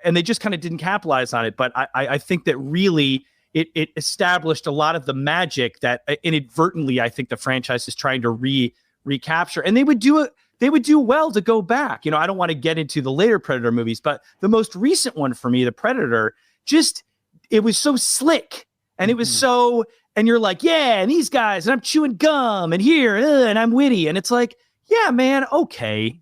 they just kind of didn't capitalize on it. But I think that really it established a lot of the magic that inadvertently, I think the franchise is trying to recapture, and they would do it. They would do well to go back. I don't want to get into the later Predator movies, but the most recent one for me, the Predator, it was so slick, and it was so, and you're like, yeah, and these guys, and I'm chewing gum, and here, and I'm witty, and it's like, yeah, man, okay.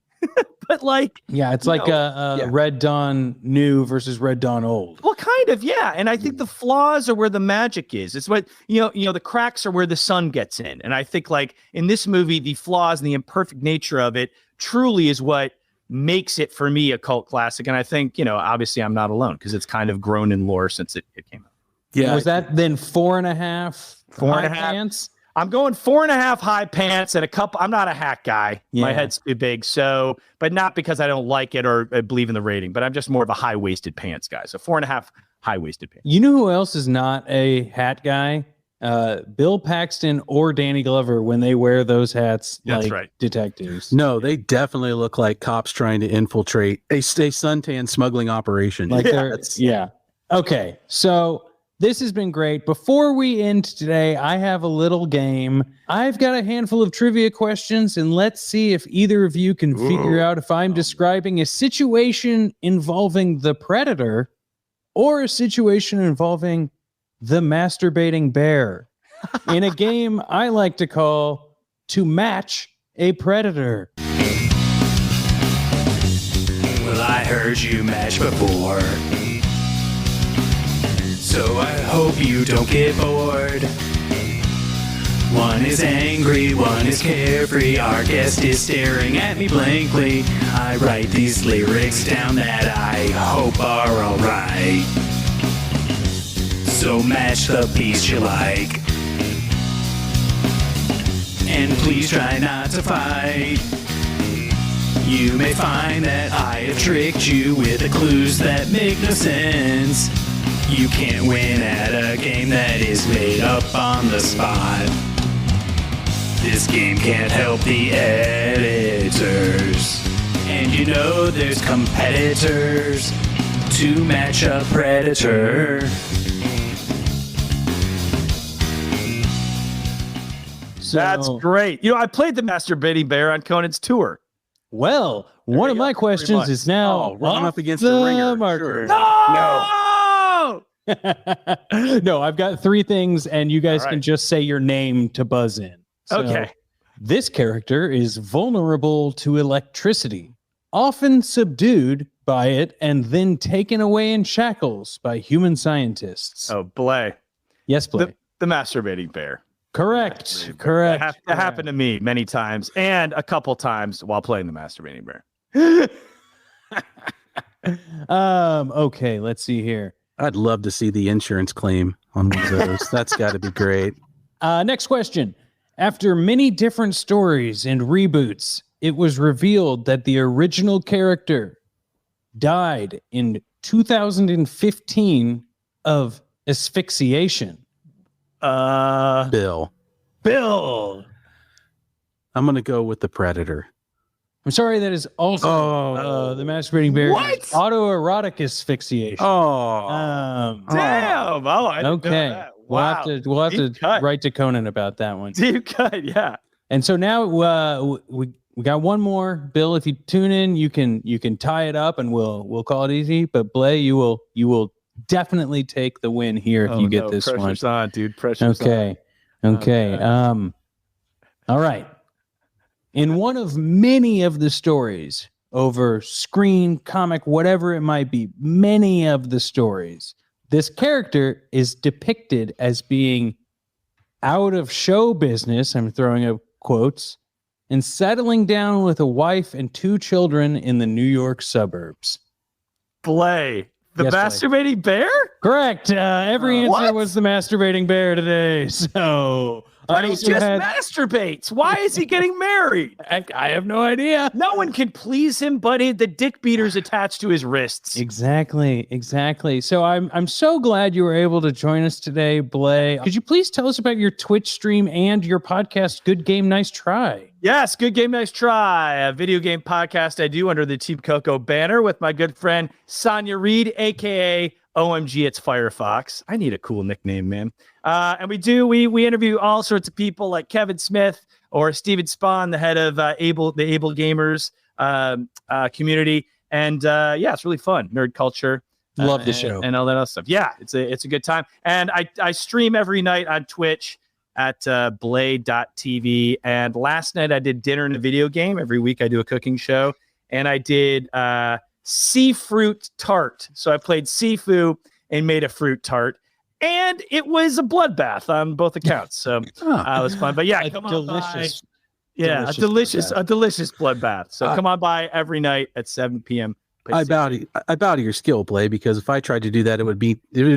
But like, yeah, it's like Red Dawn new versus Red Dawn old. Well, kind of, yeah. And I think the flaws are where the magic is. It's what, the cracks are where the sun gets in. And I think like in this movie, the flaws and the imperfect nature of it truly is what makes it for me a cult classic. And I think, obviously I'm not alone because it's kind of grown in lore since it came out. Yeah. Was that then 4.5? 4.5 pants? I'm going 4.5 high pants and a couple. I'm not a hat guy. Yeah. My head's too big. So, but not because I don't like it or believe in the rating, but I'm just more of a high-waisted pants guy. So 4.5 high-waisted pants. You know who else is not a hat guy? Bill Paxton or Danny Glover when they wear those hats. That's like right. Detectives. No, they definitely look like cops trying to infiltrate a suntan smuggling operation. Like yeah. Okay. So this has been great. Before we end today, I have a little game. I've got a handful of trivia questions, and let's see if either of you can figure out if I'm describing a situation involving the Predator or a situation involving the masturbating bear in a game I like to call To Match a Predator. Well, I heard you match before, so I hope you don't get bored. One is angry, one is carefree. Our guest is staring at me blankly. I write these lyrics down that I hope are alright. So match the piece you like, and please try not to fight. You may find that I have tricked you with the clues that make no sense. You can't win at a game that is made up on the spot. This game can't help the editors, and you know there's competitors to match a Predator. That's great. I played the masturbating bear on Conan's tour. Well, one of my questions is now run up against the ringer. marker. No! No, I've got 3 things, and you guys All right. can just say your name to buzz in. So, Okay. This character is vulnerable to electricity, often subdued by it and then taken away in shackles by human scientists. Oh, Blay. Yes, Blake. The masturbating bear. Correct. That happened to me many times, and a couple times while playing the masturbating bear. Okay, let's see here. I'd love to see the insurance claim on one of those. That's got to be great. Next question. After many different stories and reboots, it was revealed that the original character died in 2015 of asphyxiation. Bill. I'm going to go with the Predator. I'm sorry, that is also the masturbating bear. What? Autoerotic asphyxiation. Damn! Oh, I didn't know Okay. that. We'll Wow. have to Deep cut. write to Conan about that one. Deep cut, yeah. And so now we got one more. Bill, if you tune in, you can tie it up and we'll call it easy. But Blay, you will definitely take the win here if you get this one. Pressure's on, dude. Pressure's Okay. Okay. All right. In one of many of the stories over screen, comic, whatever it might be, many of the stories, this character is depicted as being out of show business, I'm throwing up quotes, and settling down with a wife and 2 children in the New York suburbs. Blay. The Yes, Blay. masturbating bear? Correct. Every answer What? was the masturbating bear today. So But I he also just had- masturbates. Why is he getting married? I have no idea. No one can please him, but the dick beater's attached to his wrists. Exactly. So I'm so glad you were able to join us today, Blay. Could you please tell us about your Twitch stream and your podcast, Good Game, Nice Try? Yes, Good Game, Nice Try, a video game podcast I do under the Team Coco banner with my good friend Sonia Reed, aka OMG, it's Firefox. I need a cool nickname, man. And we interview all sorts of people like Kevin Smith or Steven Spahn, the head of the Able Gamers community. And yeah, it's really fun. Nerd culture. Love the show. And all that other stuff. Yeah, it's a good time. And I stream every night on Twitch at Bleyaert.tv. And last night I did dinner in a video game. Every week I do a cooking show. And I did sea fruit tart. So I played Sifu and made a fruit tart. And it was a bloodbath on both accounts. So it was fun. But yeah, come on by. Yeah, a delicious bloodbath. So come on by every night at 7 p.m. I bow to your skill, Blay, because if I tried to do that, it would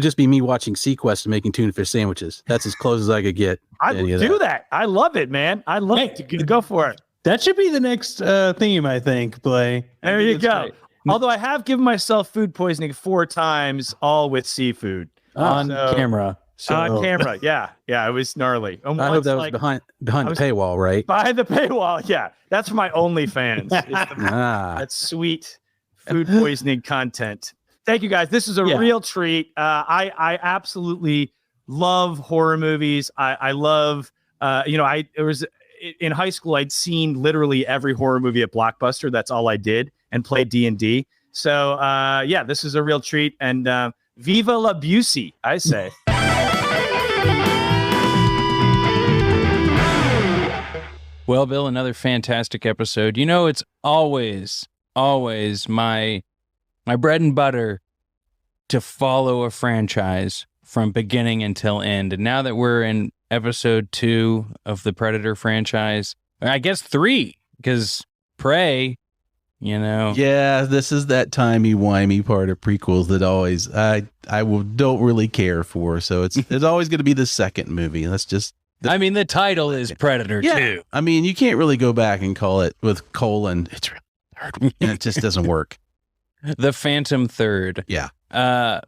just be me watching Sequest and making tuna fish sandwiches. That's as close as I could get. I would do that. I love it, man. I love it. Go for it. That should be the next theme, I think, Blay. There you go. Although I have given myself food poisoning 4 times, all with seafood. On camera. So camera. Yeah. It was gnarly. I hope that was behind the paywall, right? Behind the paywall. Yeah. That's for my OnlyFans. That's sweet food poisoning content. Thank you guys. This is a real treat. I absolutely love horror movies. I love, in high school, I'd seen literally every horror movie at Blockbuster. That's all I did, and played D&D. So, this is a real treat. And viva la Busey, I say. Well, Bill, another fantastic episode. You know, it's always my bread and butter to follow a franchise from beginning until end. And now that we're in episode 2 of the Predator franchise, I guess 3, because Prey, you know. Yeah, this is that timey-wimey part of prequels that always don't really care for. So it's always going to be the second movie. Let's just. The title is Predator 2. I mean, you can't really go back and call it with colon. It's really hard. And it just doesn't work. The Phantom Third. Yeah.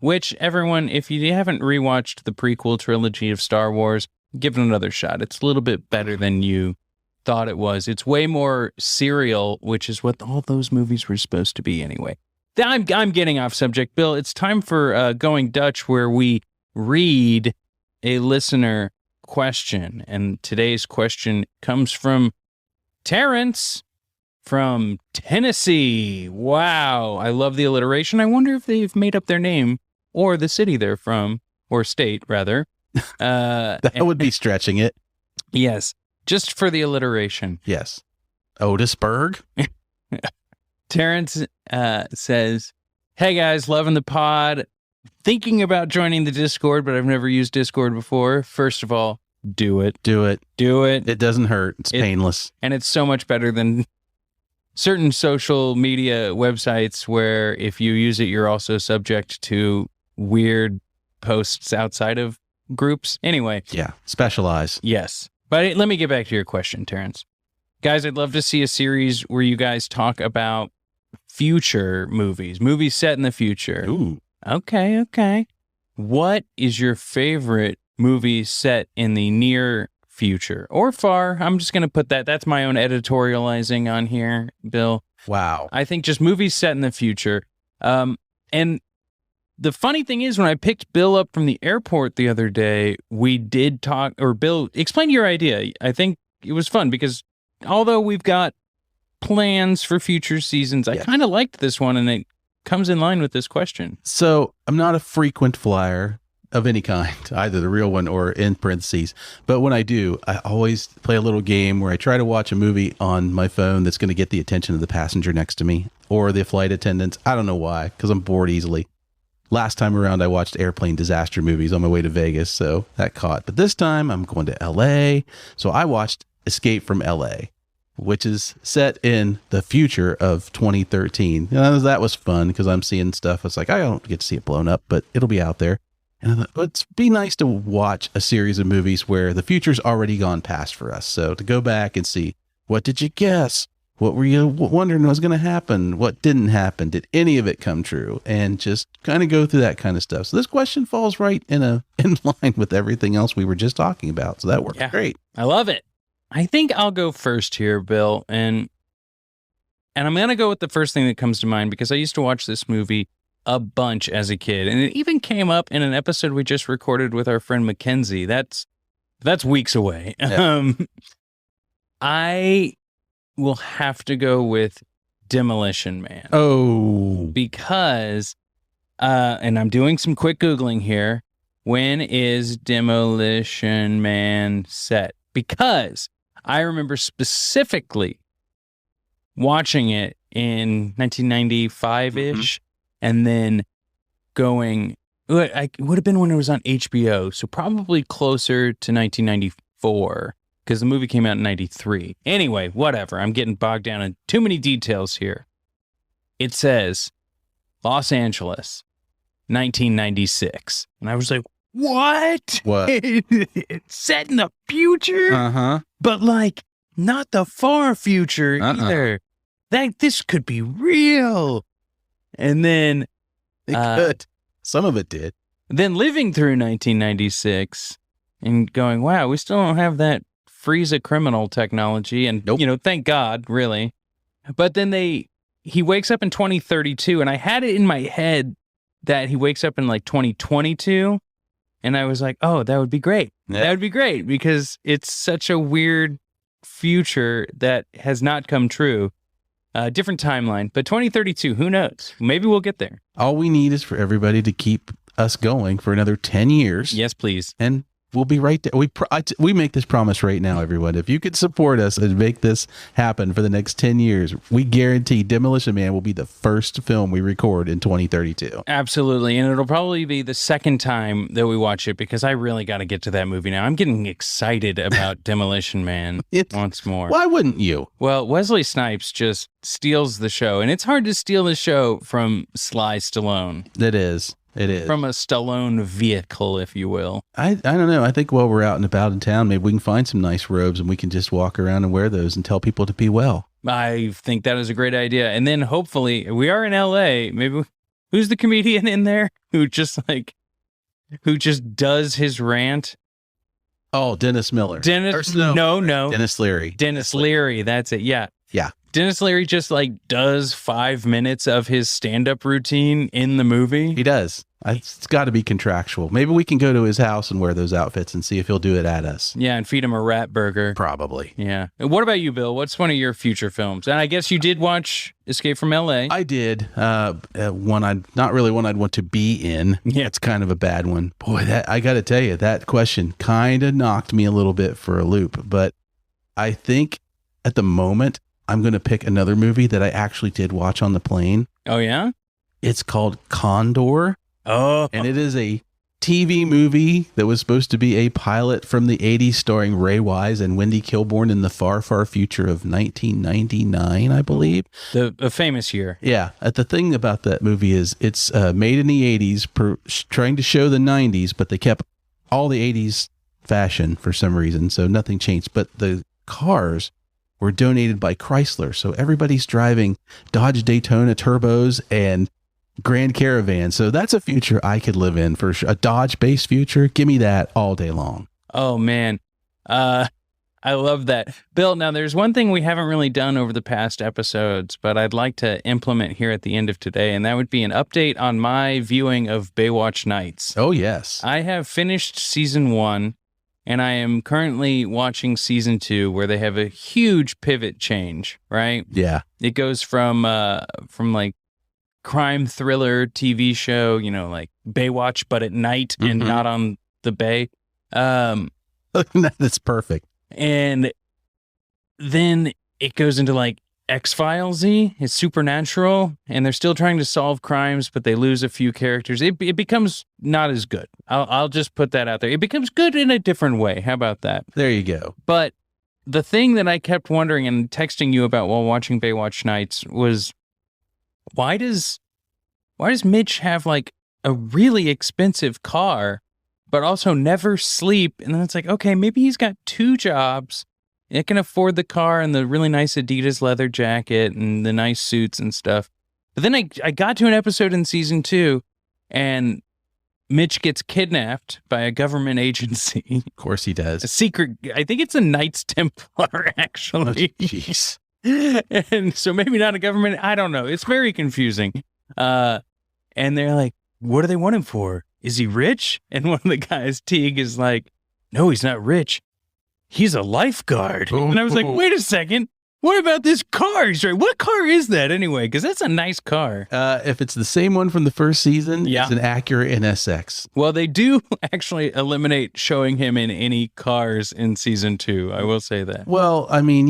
Which everyone, if you haven't rewatched the prequel trilogy of Star Wars, give it another shot. It's a little bit better than you thought it was. It's way more serial, which is what all those movies were supposed to be anyway. I'm getting off subject, Bill. It's time for Going Dutch, where we read a listener question. And today's question comes from Terrence from Tennessee. Wow. I love the alliteration. I wonder if they've made up their name or the city they're from, or state rather. That would be stretching it. Yes. Just for the alliteration. Yes. Otisburg. Terrence says, "Hey guys, loving the pod. Thinking about joining the Discord, but I've never used Discord before. First of all, do it. Do it. Do it. It doesn't hurt. It's painless. And it's so much better than certain social media websites where if you use it, you're also subject to weird posts outside of groups. Anyway. Yeah. Specialize. Yes. But let me get back to your question, Terrence. Guys, I'd love to see a series where you guys talk about future movies set in the future. Ooh. Okay. What is your favorite movie set in the near future or far? I'm just going to put that. That's my own editorializing on here, Bill. Wow. I think just movies set in the future. And the funny thing is, when I picked Bill up from the airport the other day, we did talk, or Bill, explain your idea. I think it was fun because although we've got plans for future seasons, I kind of liked this one, and it comes in line with this question. So I'm not a frequent flyer of any kind, either the real one or in parentheses. But when I do, I always play a little game where I try to watch a movie on my phone that's going to get the attention of the passenger next to me or the flight attendants. I don't know why, because I'm bored easily. Last time around, I watched airplane disaster movies on my way to Vegas, so that caught. But this time, I'm going to L.A., so I watched Escape from L.A., which is set in the future of 2013. That was fun because I'm seeing stuff. It's like, I don't get to see it blown up, but it'll be out there. And I thought, it'd be nice to watch a series of movies where the future's already gone past for us. So to go back and see, what did you guess? What were you wondering was going to happen? What didn't happen? Did any of it come true? And just kind of go through that kind of stuff. So this question falls right in line with everything else we were just talking about. So that worked great. I love it. I think I'll go first here, Bill. And I'm going to go with the first thing that comes to mind because I used to watch this movie a bunch as a kid. And it even came up in an episode we just recorded with our friend Mackenzie. That's weeks away. Yeah. I will have to go with Demolition Man. Oh. Because, and I'm doing some quick Googling here. When is Demolition Man set? Because I remember specifically watching it in 1995-ish and then going, it would have been when it was on HBO, so probably closer to 1994 because the movie came out in 93. Anyway, whatever. I'm getting bogged down in too many details here. It says Los Angeles, 1996. And I was like, what? It's set in the future? Uh-huh. But like, not the far future either. This could be real. And then it could. Some of it did. then living through 1996 and going, wow, we still don't have that freeze a criminal technology. And, thank God, really. But then he wakes up in 2032, and I had it in my head that he wakes up in like 2022. And I was like, oh, that would be great. Yeah. That would be great because it's such a weird future that has not come true. Different timeline, but 2032, who knows? Maybe we'll get there. All we need is for everybody to keep us going for another 10 years. Yes, please. And we'll be right there. We make this promise right now, everyone. If you could support us and make this happen for the next 10 years, we guarantee Demolition Man will be the first film we record in 2032. Absolutely. And it'll probably be the second time that we watch it because I really got to get to that movie now. I'm getting excited about Demolition Man once more. Why wouldn't you? Well, Wesley Snipes just steals the show, and it's hard to steal the show from Sly Stallone. It is. It is. From a Stallone vehicle, if you will. I don't know. I think while we're out and about in town, maybe we can find some nice robes and we can just walk around and wear those and tell people to be well. I think that is a great idea. And then hopefully, we are in LA. Maybe who's the comedian in there who just does his rant? Oh, Dennis Miller. No. Dennis Leary. Dennis Leary. That's it. Yeah. Yeah. Dennis Leary just does 5 minutes of his stand-up routine in the movie. He does. It's got to be contractual. Maybe we can go to his house and wear those outfits and see if he'll do it at us. Yeah, and feed him a rat burger. Probably. Yeah. What about you, Bill? What's one of your future films? And I guess you did watch Escape from L.A. I did. One not really one I'd want to be in. Yeah. It's kind of a bad one. Boy, I got to tell you, that question kind of knocked me a little bit for a loop. But I think at the moment, I'm going to pick another movie that I actually did watch on the plane. Oh, yeah? It's called Condor. Oh. And it is a TV movie that was supposed to be a pilot from the 80s starring Ray Wise and Wendy Kilborn in the far, far future of 1999, I believe. A famous year. Yeah. The thing about that movie is it's made in the 80s, trying to show the 90s, but they kept all the 80s fashion for some reason, so nothing changed. But the cars were donated by Chrysler, so everybody's driving Dodge Daytona turbos and Grand Caravan. So that's a future I could live in for sure. A Dodge-based future. Give me that all day long. Oh, man. I love that. Bill, now there's one thing we haven't really done over the past episodes, but I'd like to implement here at the end of today, and that would be an update on my viewing of Baywatch Nights. Oh, yes. I have finished season 1, and I am currently watching season 2, where they have a huge pivot change, right? Yeah. It goes from like crime thriller TV show, like Baywatch, but at night and not on the bay. That's perfect. And then it goes into like X-Files-y. It's supernatural, and they're still trying to solve crimes, but they lose a few characters. It becomes not as good. I'll just put that out there. It becomes good in a different way. How about that? There you go. But the thing that I kept wondering and texting you about while watching Baywatch Nights was, why does Mitch have like a really expensive car, but also never sleep? And then it's like, okay, maybe he's got 2 jobs. It can afford the car and the really nice Adidas leather jacket and the nice suits and stuff. But then I got to an episode in season 2, and Mitch gets kidnapped by a government agency. Of course he does. A secret, I think it's a Knights Templar, actually. Jeez. And so maybe not a government. I don't know. It's very confusing. And they're like, what do they want him for? Is he rich? And one of the guys, Teague, is like, no, he's not rich. He's a lifeguard. And I was like, wait a second. What about this car? He's right. What car is that anyway? Because that's a nice car. If it's the same one from the first season, yeah. It's an Acura NSX. Well, they do actually eliminate showing him in any cars in season 2. I will say that. Well, I mean,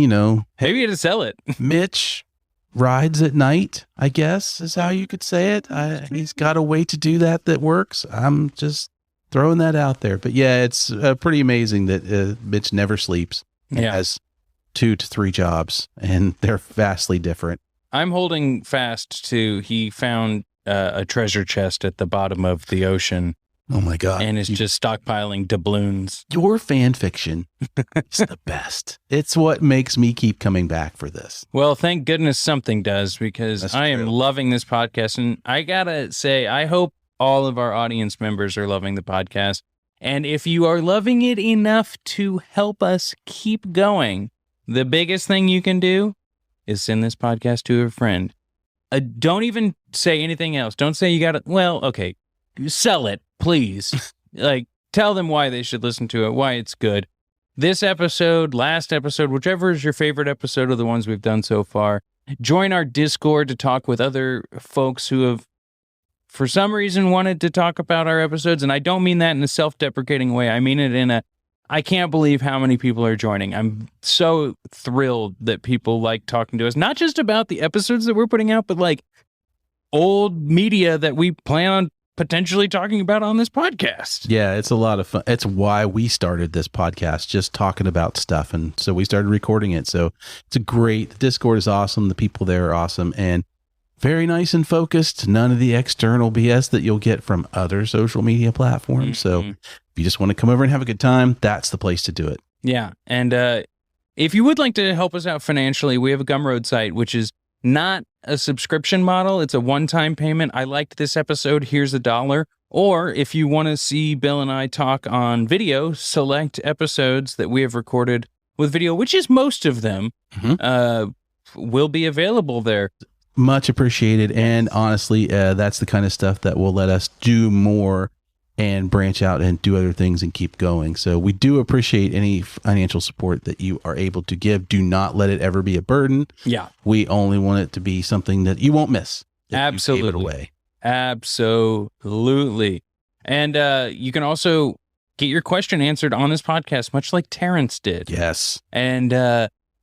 maybe to sell it. Mitch rides at night, I guess, is how you could say it. He's got a way to do that works. I'm just throwing that out there. But yeah, it's pretty amazing that Mitch never sleeps. He has 2 to 3 jobs, and they're vastly different. I'm holding fast to he found a treasure chest at the bottom of the ocean. Oh my God. And is just stockpiling doubloons. Your fan fiction is the best. It's what makes me keep coming back for this. Well, thank goodness something does, because I am loving this podcast. And I gotta say, I hope all of our audience members are loving the podcast. And if you are loving it enough to help us keep going, the biggest thing you can do is send this podcast to a friend. Don't even say anything else. Don't say you got to, well, okay, sell it, please. Tell them why they should listen to it, why it's good. This episode, last episode, whichever is your favorite episode of the ones we've done so far, join our Discord to talk with other folks who have, for some reason, wanted to talk about our episodes. And I don't mean that in a self-deprecating way. I mean it in a, I can't believe how many people are joining. I'm so thrilled that people like talking to us, not just about the episodes that we're putting out, but like old media that we plan on potentially talking about on this podcast. Yeah, it's a lot of fun. It's why we started this podcast, just talking about stuff. And so we started recording it. So it's the Discord is awesome. The people there are awesome and very nice and focused. None of the external BS that you'll get from other social media platforms. So if you just want to come over and have a good time, that's the place to do it. Yeah. And if you would like to help us out financially, we have a Gumroad site, which is not a subscription model. It's a one-time payment. I liked this episode. Here's $1. Or if you want to see Bill and I talk on video, select episodes that we have recorded with video, which is most of them, will be available there. Much appreciated. And honestly, that's the kind of stuff that will let us do more and branch out and do other things and keep going. So we do appreciate any financial support that you are able to give. Do not let it ever be a burden. Yeah. We only want it to be something that you won't miss. Absolutely. You gave it away. Absolutely. And you can also get your question answered on this podcast, much like Terrence did. Yes. And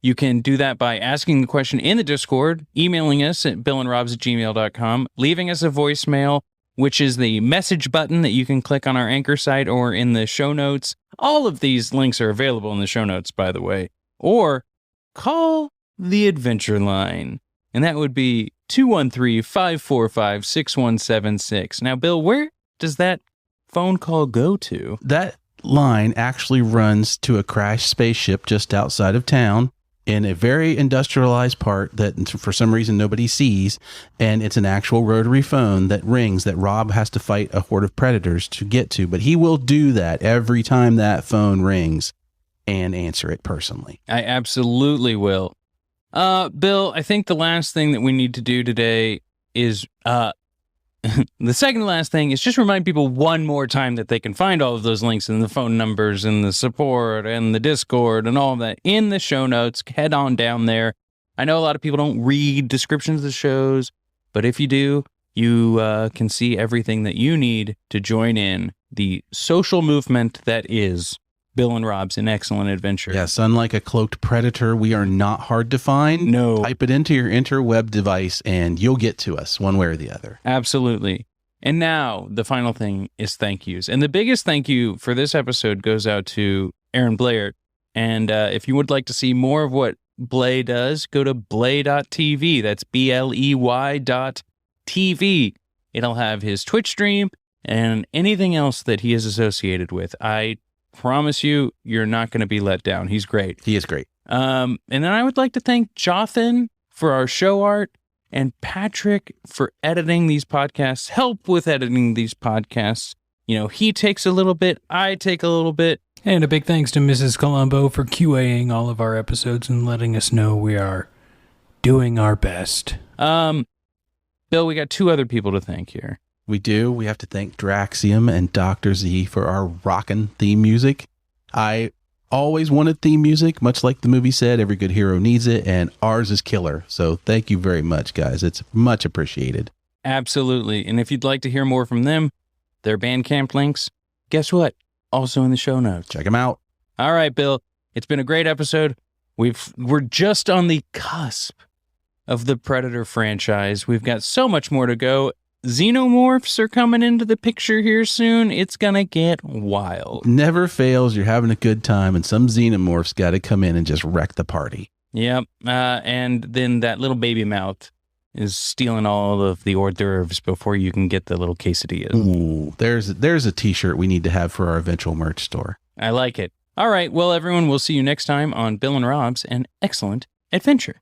you can do that by asking the question in the Discord, emailing us at billandrobs@gmail.com, leaving us a voicemail, which is the message button that you can click on our Anchor site or in the show notes. All of these links are available in the show notes, by the way. Or call the Adventure Line, and that would be 213-545-6176. Now, Bill, where does that phone call go to? That line actually runs to a crashed spaceship just outside of town in a very industrialized part that for some reason nobody sees, and it's an actual rotary phone that rings that Rob has to fight a horde of predators to get to, but he will do that every time that phone rings and answer it personally. I absolutely will. Bill, I think the last thing that we need to do today is the second to last thing is just remind people one more time that they can find all of those links and the phone numbers and the support and the Discord and all of that in the show notes. Head on down there. I know a lot of people don't read descriptions of the shows, but if you do, you can see everything that you need to join in the social movement that is Bill and Rob's An Excellent Adventure. Yes, unlike a cloaked predator, we are not hard to find. No. Type it into your interweb device and you'll get to us one way or the other. Absolutely. And now the final thing is thank yous. And the biggest thank you for this episode goes out to Aaron Bleyaert. And if you would like to see more of what Blay does, go to blay.tv. That's BLEY.TV. It'll have his Twitch stream and anything else that he is associated with. I promise you, you're not going to be let down. He's great. He is great. And then I would like to thank Jothan for our show art and Patrick for editing these podcasts, help with editing these podcasts. You know, he takes a little bit, I take a little bit. And a big thanks to Mrs. Colombo for QAing all of our episodes and letting us know we are doing our best. Bill, we got two other people to thank here. We do. We have to thank Draxium and Dr. Z for our rockin' theme music. I always wanted theme music, much like the movie said, every good hero needs it, and ours is killer. So thank you very much, guys. It's much appreciated. Absolutely. And if you'd like to hear more from them, their Bandcamp links, guess what? Also in the show notes. Check them out. All right, Bill. It's been a great episode. We're just on the cusp of the Predator franchise. We've got so much more to go. Xenomorphs are coming into the picture here soon. It's gonna get wild. Never fails. You're having a good time, and some xenomorphs got to come in and just wreck the party. Yep. And then that little baby mouth is stealing all of the hors d'oeuvres before you can get the little quesadillas. Ooh, there's a t-shirt we need to have for our eventual merch store. I like it. All right. Well, everyone, we'll see you next time on Bill and Rob's An Excellent Adventure.